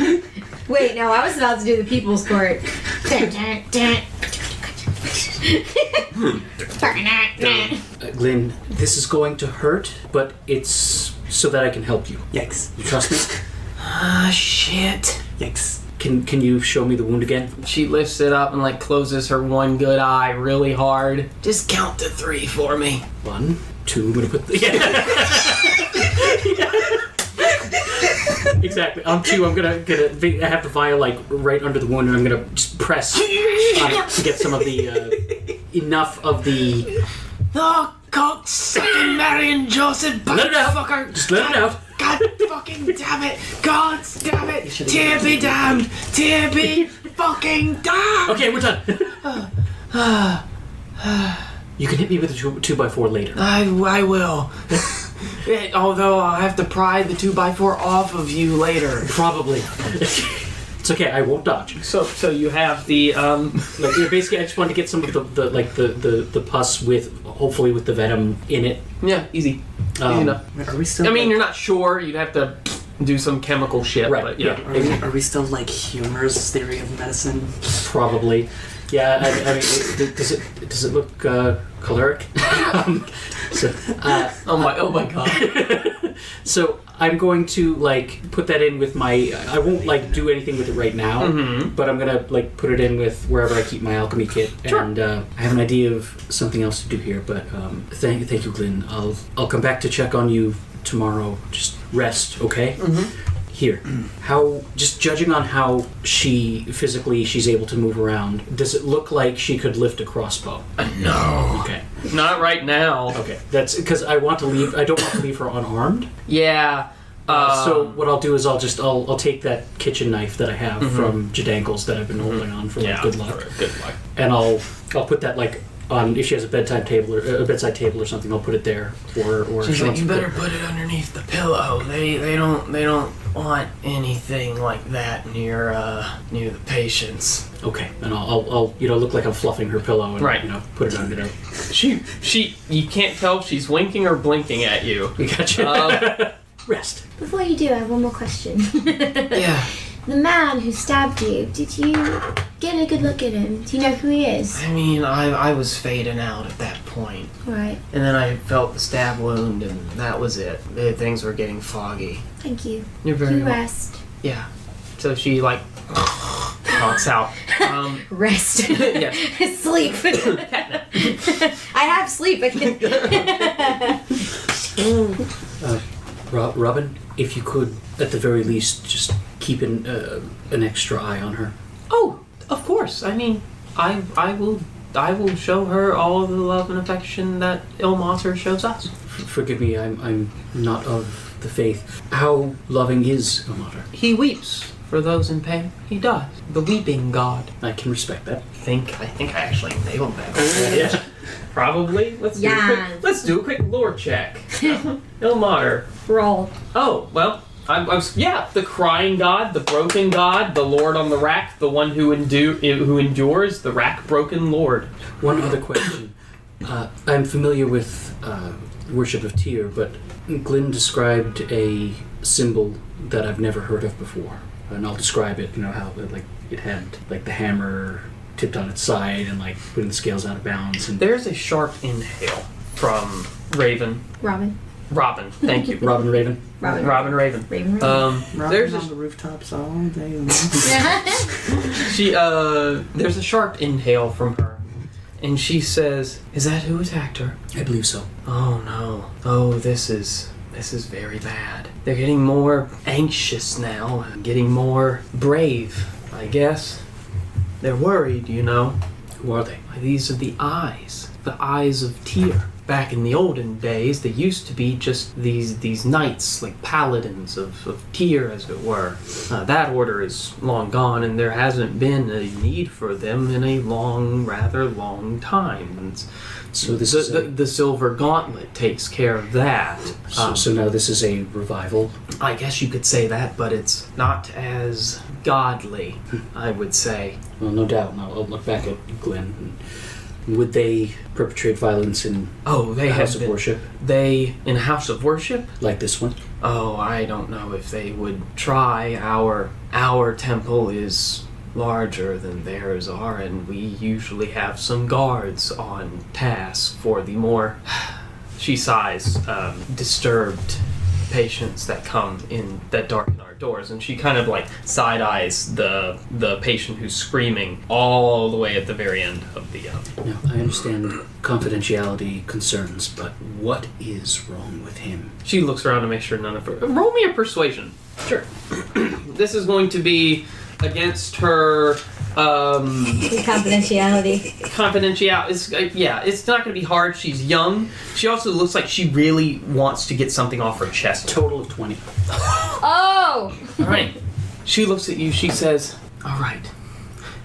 Wait, no, I was about to do the People's Court. Dun, dun, dun. Glyn, this is going to hurt, but it's so that I can help you. Yikes. You trust me? Ah, shit. Yikes. Can you show me the wound again? She lifts it up and closes her one good eye really hard. Just count to 3 for me. 1, 2. I'm gonna put Exactly. On 2, I'm gonna I have the vial right under the wound, and I'm gonna just press on it to get some of the enough of the. Oh, God, second Marion Joseph. Let it out. Fucker. Just let it out. God fucking damn it! God damn it! Tear be damned! Tear be fucking damned! Okay, we're done. You can hit me with a 2x4 later. I will. Although I'll have to pry the 2x4 off of you later. Probably. It's okay. I won't dodge. So you have the Basically, I just wanted to get some of the pus hopefully with the venom in it. Yeah, easy. Easy enough. Are we still? I mean, you're not sure. You'd have to do some chemical shit. Right, But yeah. Are we still Humer's theory of medicine? Probably. Yeah. I mean, does it look choleric? Oh my god. So I'm going to put that in with my. I won't do anything with it right now, but I'm gonna put it in with wherever I keep my alchemy kit. Sure. And I have an idea of something else to do here. But thank you, Glyn. I'll come back to check on you tomorrow. Just rest, okay? Here. How, just judging on how she's able to move around, does it look like she could lift a crossbow? No. Okay. Not right now. Okay. That's because I don't want to leave her unarmed. Yeah. So what I'll do is I'll take that kitchen knife that I have from Jadankles that I've been holding on for good luck. Good luck. And I'll put that on, if she has a bedside table or something, I'll put it there. Or She's like, you better put it underneath the pillow. They don't want anything like that near the patients. Okay, and I'll look like I'm fluffing her pillow and put it under there. She you can't tell if she's winking or blinking at you. We gotcha. Rest. Before you do, I have one more question. Yeah. The man who stabbed you, did you get a good look at him? Do you know who he is? I mean, I was fading out at that point. Right. And then I felt the stab wound, and that was it. Things were getting foggy. Thank you. You're very You welcome. rest. Yeah. So she knocks out. Rest. Yes. Sleep. I have sleep. I can. Robin, if you could, at the very least, just keep an extra eye on her. Oh, of course. I mean, I will show her all the love and affection that Ilmater shows us. Forgive me, I'm not of the faith. How loving is Ilmater? He weeps for those in pain. He does. The weeping god. I can respect that. I think I actually nailed that. Yeah. Probably. Let's do a quick lore check. Ilmater. Roll. Oh, well, The crying god, the broken god, the lord on the rack, the one who endures, the rack-broken lord. One other question. I'm familiar with worship of Tyr, but Glyn described a symbol that I've never heard of before. And I'll describe it, how it had the hammer tipped on its side and putting the scales out of bounds. And there's a sharp inhale from Robin, thank you. Robin Raven. Raven. There's on the rooftops all day long. There's a sharp inhale from her, and she says, "Is that who attacked her?" I believe so. Oh no! Oh, this is very bad. They're getting more anxious now, getting more brave, I guess. They're worried, Who are they? These are the eyes of Tyr. Back in the olden days, they used to be just these knights, like paladins of Tyr, as it were. That order is long gone, and there hasn't been a need for them in a rather long time. And so this the Silver Gauntlet takes care of that. So now this is a revival? I guess you could say that, but it's not as godly, I would say. Well, no doubt. Now I'll look back at Glyn. Would they perpetrate violence in a house of worship? In a house of worship? Like this one? Oh, I don't know if they would try. Our temple is larger than theirs are, and we usually have some guards on task for the more, she sighs, disturbed patients that come in that darken our doors. And she kind of side eyes the patient who's screaming all the way at the very end of the Now, I understand confidentiality concerns, but what is wrong with him? She looks around to make sure none of her... Roll me a persuasion. Sure. This is going to be against her confidentiality. It's not going to be hard. She's young. She also looks like she really wants to get something off her chest. Total of 20. Oh! All right. She looks at you. She says, "All right.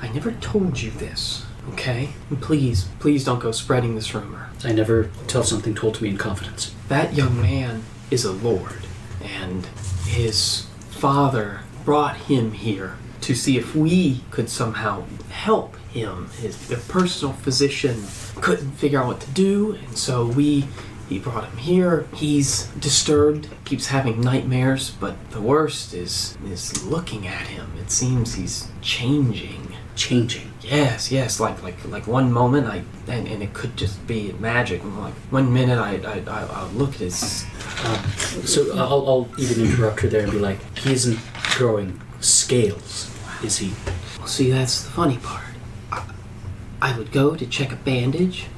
I never told you this, okay? And please don't go spreading this rumor. I never tell something told to me in confidence. That young man is a lord, and his father brought him here to see if we could somehow help him. The personal physician couldn't figure out what to do, and so he brought him here. He's disturbed, keeps having nightmares, but the worst is looking at him. It seems he's changing. Changing? Yes, like one moment and it could just be magic. Like 1 minute I'll look at his... So I'll even interrupt her there and be like, he isn't growing scales, is he? Well, see, that's the funny part. I would go to check a bandage,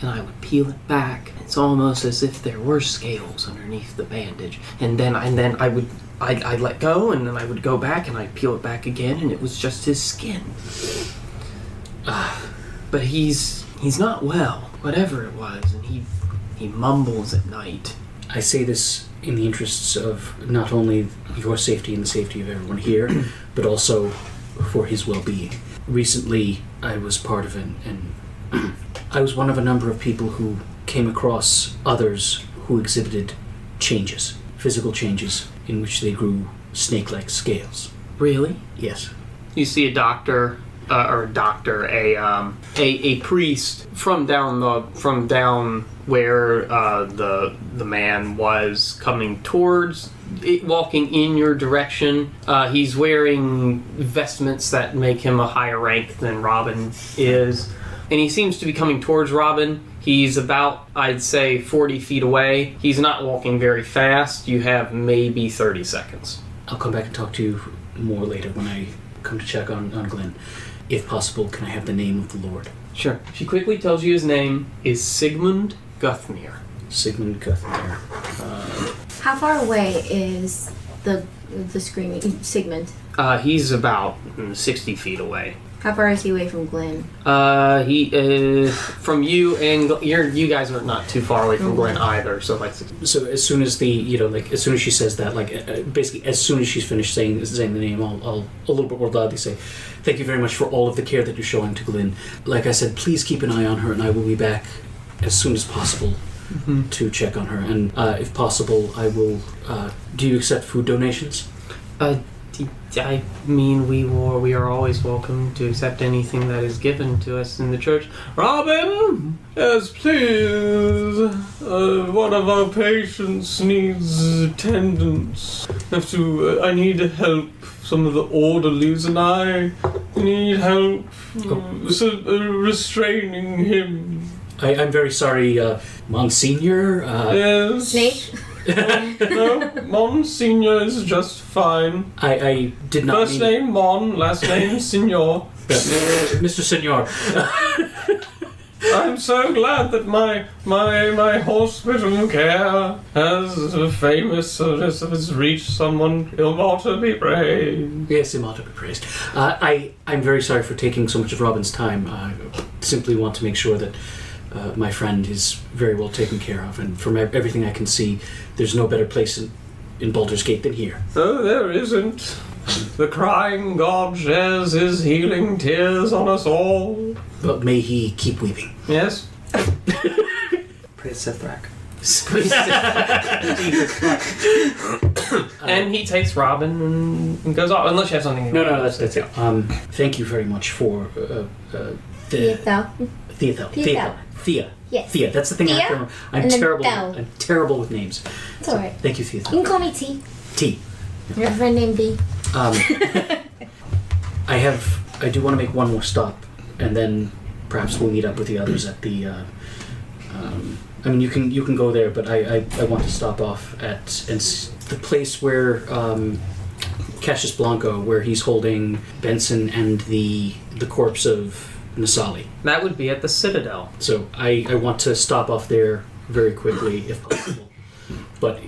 and I would peel it back. It's almost as if there were scales underneath the bandage. And then I'd let go, and then I would go back, and I'd peel it back again, and it was just his skin. But he's not well, whatever it was, and he mumbles at night. I say this in the interests of not only your safety and the safety of everyone here, but also for his well-being. Recently, I was part of I was one of a number of people who came across others who exhibited changes, physical changes, in which they grew snake-like scales. Really? Yes. You see a doctor, a priest from down where the man was coming towards, walking in your direction. He's wearing vestments that make him a higher rank than Robin is, and he seems to be coming towards Robin. He's about, I'd say, 40 feet away. He's not walking very fast. You have maybe 30 seconds. I'll come back and talk to you more later when I come to check on Glyn. If possible, can I have the name of the Lord? Sure. She quickly tells you his name is Sigmund Guthmir. Sigmund Guthmir. How far away is the screaming Sigmund? He's about 60 feet away. How far is he away from Glyn? He is from you, and you guys are not too far away from Glyn either. So so as soon as as soon as she says that, basically as soon as she's finished saying the name, I'll a little bit more loudly say, "Thank you very much for all of the care that you're showing to Glyn. Like I said, please keep an eye on her, and I will be back as soon as possible to check on her, and if possible, I will. Do you accept food donations? I mean, we are always welcome to accept anything that is given to us in the church. Robin! Yes, please. One of our patients needs attendance. I need help. Some of the orderlies and I need help restraining him. I'm very sorry, Monsignor. Yes. Snape? No, Monsignor is just fine. I did not First name Mon, last name Signor. Mr. Senor. I'm so glad that my hospital care has reached someone. He'll ought be praised. Yes, him ought to be praised. I'm very sorry for taking so much of Robin's time. I simply want to make sure that my friend is very well taken care of, and from everything I can see, there's no better place in Baldur's Gate than here. Oh, there isn't. The crying god shares his healing tears on us all. But may he keep weeping. Yes? Praise Sithrak. And he takes Robin and goes off, unless you have something. No, that's it. Thank you very much for Thiathel. Thea. Yes. Thea. That's the thing I have to Thea? remember. And then Bell. I'm terrible with names. It's alright. Thank you, You Thiathel. can call me T. T. I have a friend named B. I do want to make one more stop, and then perhaps we'll meet up with the others at the. I mean, you can go there, but I want to stop off at the place where Cassius Blanco, where he's holding Benson and the corpse of Nasali. That would be at the Citadel. So I want to stop off there very quickly if possible. But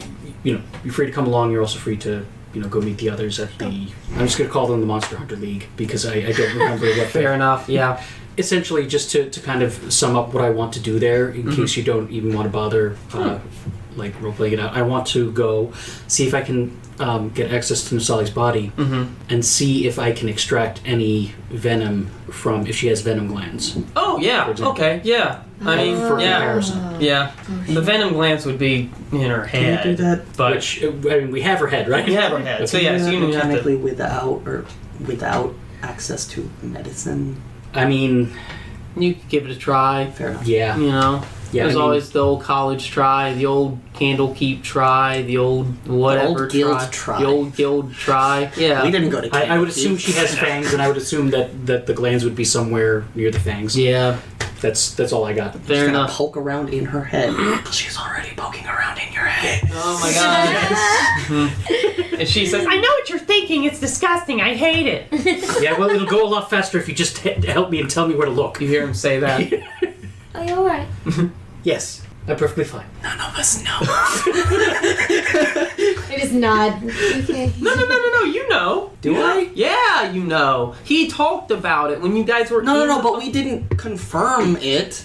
you're free to come along. You're also free to go meet the others at the. I'm just going to call them the Monster Hunter League because I don't remember what. Fair enough. Yeah. Essentially, just to kind of sum up what I want to do there, in case you don't even want to bother role-playing it out. I want to go see if I can get access to Nasali's body and see if I can extract any venom from if she has venom glands. Oh yeah. Okay. Yeah. I mean, For comparison. Yeah. The venom glands would be in her head. Can you do that? But Which, we have her head, right? we have her head. So yes, you have to. Mechanically without access to medicine. I mean, You could give it a try. Fair enough. yeah. Yeah, There's I mean- always the old college try, the old Candlekeep try, the old whatever guild try. the old guild try. Yeah. We didn't go to I would assume she has fangs, and I would assume that the glands would be somewhere near the fangs. Yeah. That's all I got. Fair Just gonna enough. poke around in her head. She's already poking around in your head. Oh my god. And she says, I know what you're thinking. It's disgusting. I hate it. Yeah, well, it'll go a lot faster if you just help me and tell me where to look. you hear him say that. Are you alright? Yes, I'm perfectly fine. None of us know. I just nod. Okay. No, you know. Do I? Yeah, you know. He talked about it when you guys were No, but we didn't confirm it.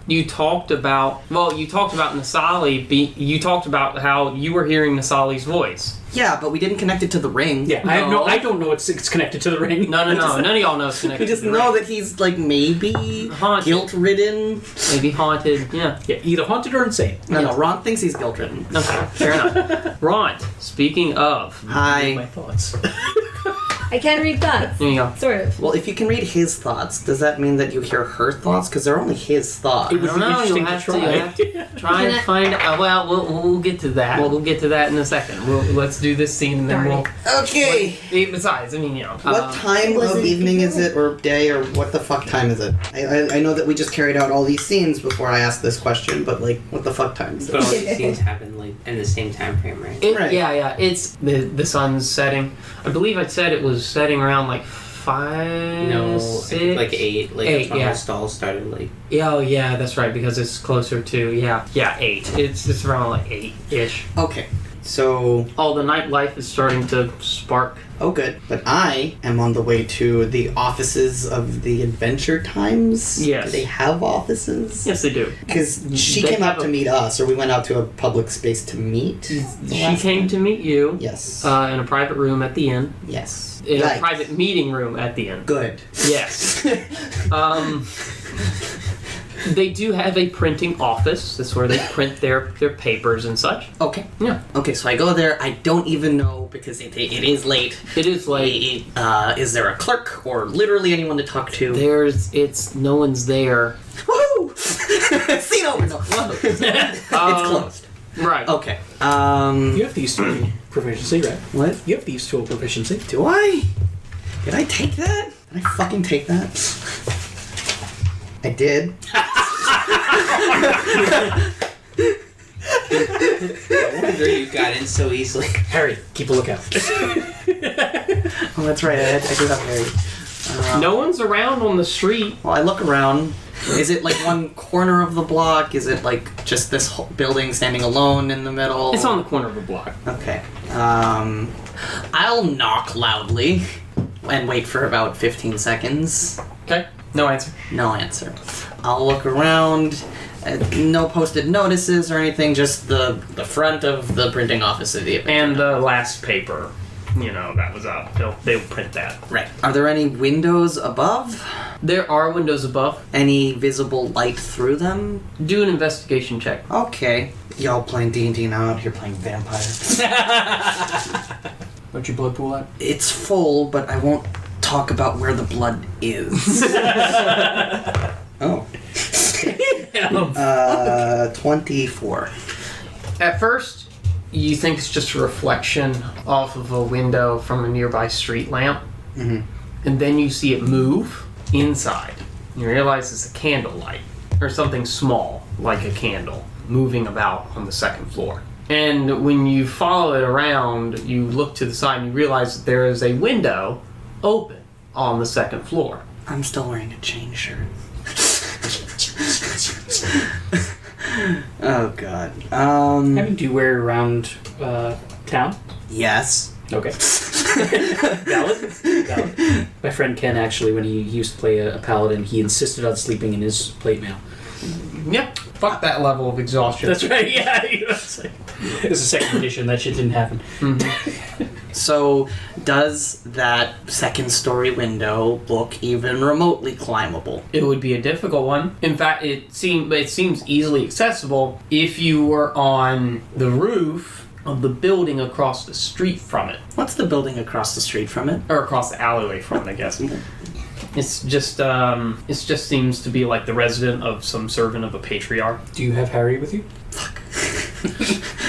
You talked about Nasali. You talked about how you were hearing Nasali's voice. Yeah, but we didn't connect it to the ring. Yeah, No. I don't know it's connected to the ring. No. None of y'all know it's connected. We just to the know ring. that he's maybe Haunted. guilt-ridden. Maybe haunted. Yeah. Yeah, either haunted or insane. No, Ron thinks he's guilt-ridden. Okay. Fair enough. Ront. Speaking of. My Hi. thoughts. I can read thoughts. There you go. Sort of. Well, if you can read his thoughts, does that mean that you hear her thoughts? Because they're only his thoughts. It would I be don't know. interesting You'll to have try. to, try and find out. Well, we'll get to that. We'll get to that in a second. Let's do this scene and then we'll. Okay. Besides, I mean, What time was of it evening is before? it, or day, or what the fuck time is it? I know that we just carried out all these scenes before I asked this question, but what the fuck time is But it? all these scenes happen in the same time frame, right? Right. Yeah. It's the sun's setting. I believe I said it was setting around 5. No, I 6? think 8. Eight, that's when yeah. the stall started. Yeah, oh yeah, that's right because it's closer to 8. It's around 8-ish. Okay, so Oh, the nightlife is starting to spark. oh good, but I am on the way to the offices of the Adventure Times. Yes. Do they have offices? Yes, they do. Because she They came have out to a- meet us, or we went out to a public space to meet. She came to meet you. Yes. In a private room at the inn. Yes. In a Yikes. private meeting room at the inn. Good. Yes. They do have a printing office. That's where they print their papers and such. Okay. Yeah. Okay, so I go there. I don't even know, because it is late. It is late. Is there a clerk or literally anyone to talk to? No one's there. Woohoo! Scene over. No. It's closed. Right. Okay. You have these tool proficiency, right? What? You have these tool proficiency. Do I? Did I take that? Did I fucking take that? I did. I wonder you got in so easily. Harry, keep a lookout. Oh, that's right. I do have Harry. No one's around on the street. Well, I look around. Is it like one corner of the block? Is it like just this whole building standing alone in the middle? It's on the corner of the block. Okay. I'll knock loudly and wait for about 15 seconds. Okay. No answer. No answer. I'll look around. No posted notices or anything. Just the front of the printing office of the event. And the last paper, that was up. They'll print that. Right. Are there any windows above? There are windows above. Any visible light through them? Do an investigation check. Okay. Y'all playing D&D now, out here playing vampire. What's your blood pool at? It's full, but I won't talk about where the blood is. Oh. 24. At first, you think it's just a reflection off of a window from a nearby street lamp. Mm-hmm. And then you see it move inside. You realize it's a candlelight, or something small, like a candle, moving about on the second floor. And when you follow it around, you look to the side and you realize that there is a window open on the second floor. I'm still wearing a chain shirt. Oh, God. Do you wear around town? Yes. Okay. Valid. My friend Ken, actually, when he used to play a paladin, he insisted on sleeping in his plate mail. Yep. Fuck that level of exhaustion. That's right, yeah. It was a second edition, that shit didn't happen. Mm-hmm. So, does that second story window look even remotely climbable? It would be a difficult one. In fact, it seems easily accessible if you were on the roof of the building across the street from it. What's the building across the street from it? Or across the alleyway from it, I guess. It's just seems to be like the resident of some servant of a patriarch. Do you have Harry with you? Fuck.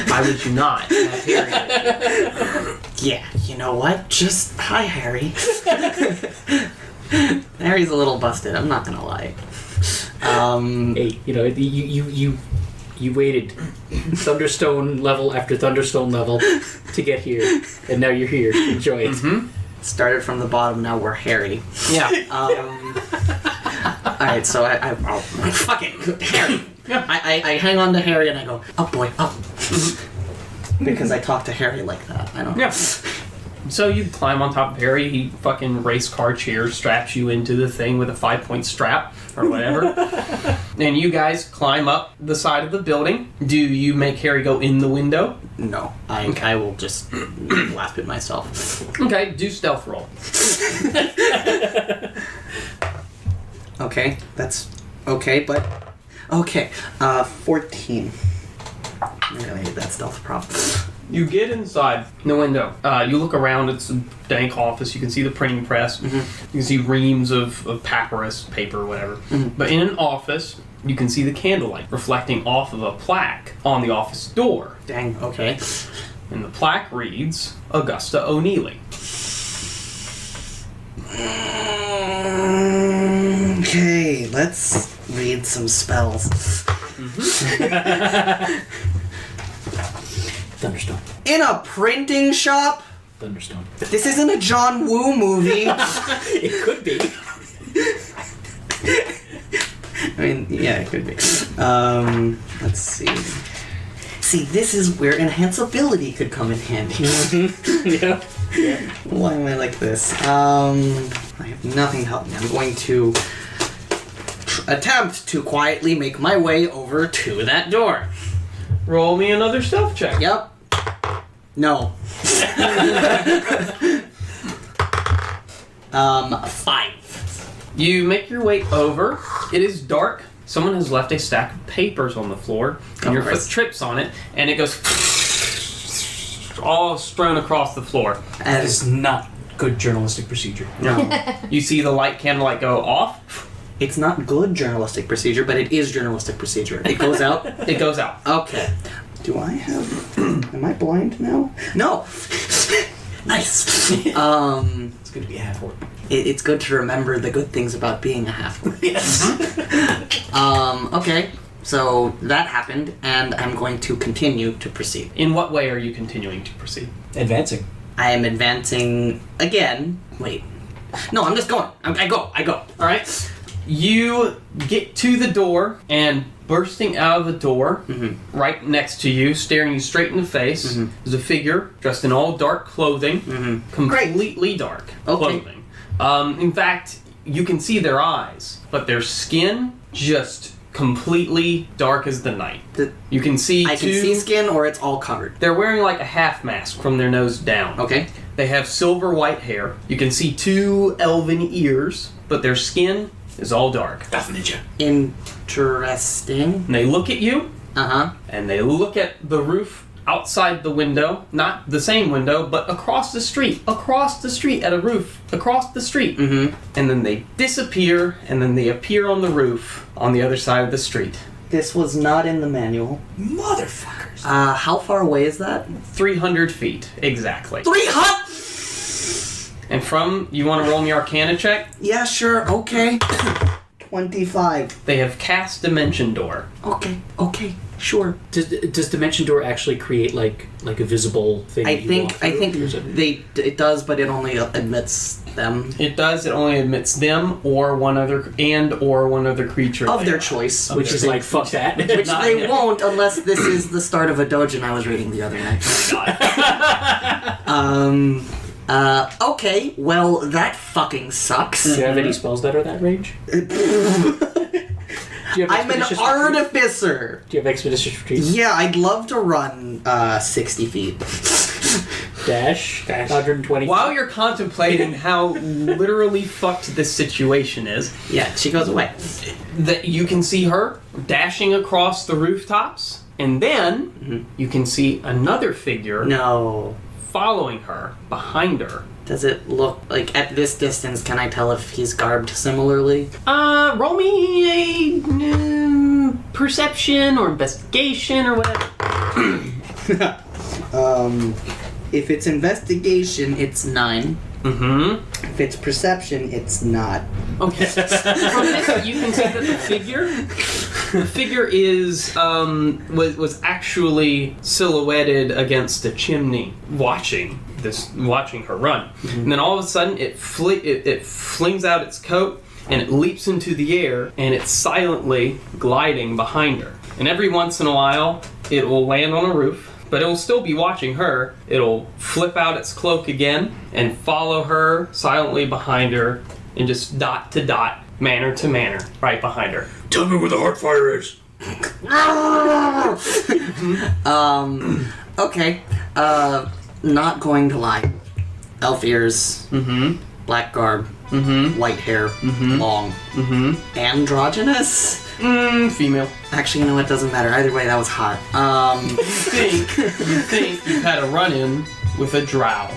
Why would you not have Harry? Yeah, you know what? Just hi, Harry. Harry's a little busted. I'm not gonna lie. Hey, you waited Thunderstone level after Thunderstone level to get here, and now you're here. Enjoy it. Mm-hmm. Started from the bottom. Now we're Harry. Yeah. All right. So I'll fuck it, Harry. Yeah. I hang on to Harry and I go, up, boy, up. Because I talk to Harry like that. I don't. Yeah. So you climb on top of Harry. He fucking race car chair straps you into the thing with a 5-point strap or whatever. And you guys climb up the side of the building. Do you make Harry go in the window? No. I will just laugh at myself. Okay. Do stealth roll. Okay. That's okay, but okay. 14. I really hate that stealth prop. You get inside the window. You look around. It's a dank office. You can see the printing press. Mm-hmm. You can see reams of papyrus, paper, whatever. Mm-hmm. But in an office, you can see the candlelight reflecting off of a plaque on the office door. Dang, okay. And the plaque reads, Augusta O'Neilly. Okay, let's read some spells. Mm-hmm. Thunderstone. In a printing shop? Thunderstone. This isn't a John Woo movie. It could be. I mean, yeah, it could be. Let's see. See, this is where enhanceability could come in handy. Yeah. Why am I like this? I have nothing to help me. I'm going to attempt to quietly make my way over to that door. Roll me another stealth check. Yep. No. 5. You make your way over. It is dark. someone has left a stack of papers on the floor, and your foot trips on it, and it goes all strewn across the floor. That is not good journalistic procedure. No. You see the light candlelight go off. It's not good journalistic procedure, but it is journalistic procedure. It goes out. It goes out. Okay. Do I have... Am I blind now? No! Nice! It's good to be a half-orc. It's good to remember the good things about being a half-orc. Yes. Okay. So that happened, and I'm going to continue to proceed. In what way are you continuing to proceed? Advancing. I am advancing again. Wait. No, I'm just going. I go. All right. You get to the door, and bursting out of the door, right next to you, staring you straight in the face, is a figure dressed in all dark clothing, completely dark clothing. In fact, you can see their eyes, but their skin just completely dark as the night. You can see I can see skin, or it's all covered. They're wearing like a half mask from their nose down. Okay. They have silver white hair. You can see 2 elven ears, but their skin is all dark. Death Ninja. Interesting. And they look at you, and they look at the roof outside the window, not the same window, but across the street, at a roof, across the street. And then they disappear, and then they appear on the roof on the other side of the street. This was not in the manual. Motherfuckers. How far away is that? 300 feet, exactly. 300! And you want to roll me Arcana check? Yeah, sure, okay. 25. They have cast Dimension Door. Okay, sure. Does Dimension Door actually create like a visible thing? I think it does, but it only admits them. It does. It only admits them or one other creature Of their choice. Which is like, fuck that. Which they won't unless this is the start of a doujin I was reading the other night. Okay, well, that fucking sucks. Do you have any spells that are that range? I'm an artificer! Do you have Expeditious Retreat? Yeah, I'd love to run 60 feet. Dash 120. While you're contemplating how literally fucked this situation is, yeah, she goes away. That you can see her dashing across the rooftops, and then you can see another figure following her, behind her. Does it look like, at this distance, can I tell if he's garbed similarly? Roll me a perception or investigation or whatever. If it's investigation, it's 9. If it's perception, it's not. Okay. From this, you can see that the figure is was actually silhouetted against a chimney, watching her run, and then all of a sudden it flings out its coat and it leaps into the air and it's silently gliding behind her. And every once in a while, it will land on a roof. But it will still be watching her. It'll flip out its cloak again and follow her silently behind her and just dot to dot, manner to manner, right behind her. Tell me where the heart fire is. Okay. Not going to lie. Elf ears. Black garb. White hair. Long. Androgynous. Female. Actually, you know what? Doesn't matter. Either way, that was hot. You think you've had a run-in with a drow.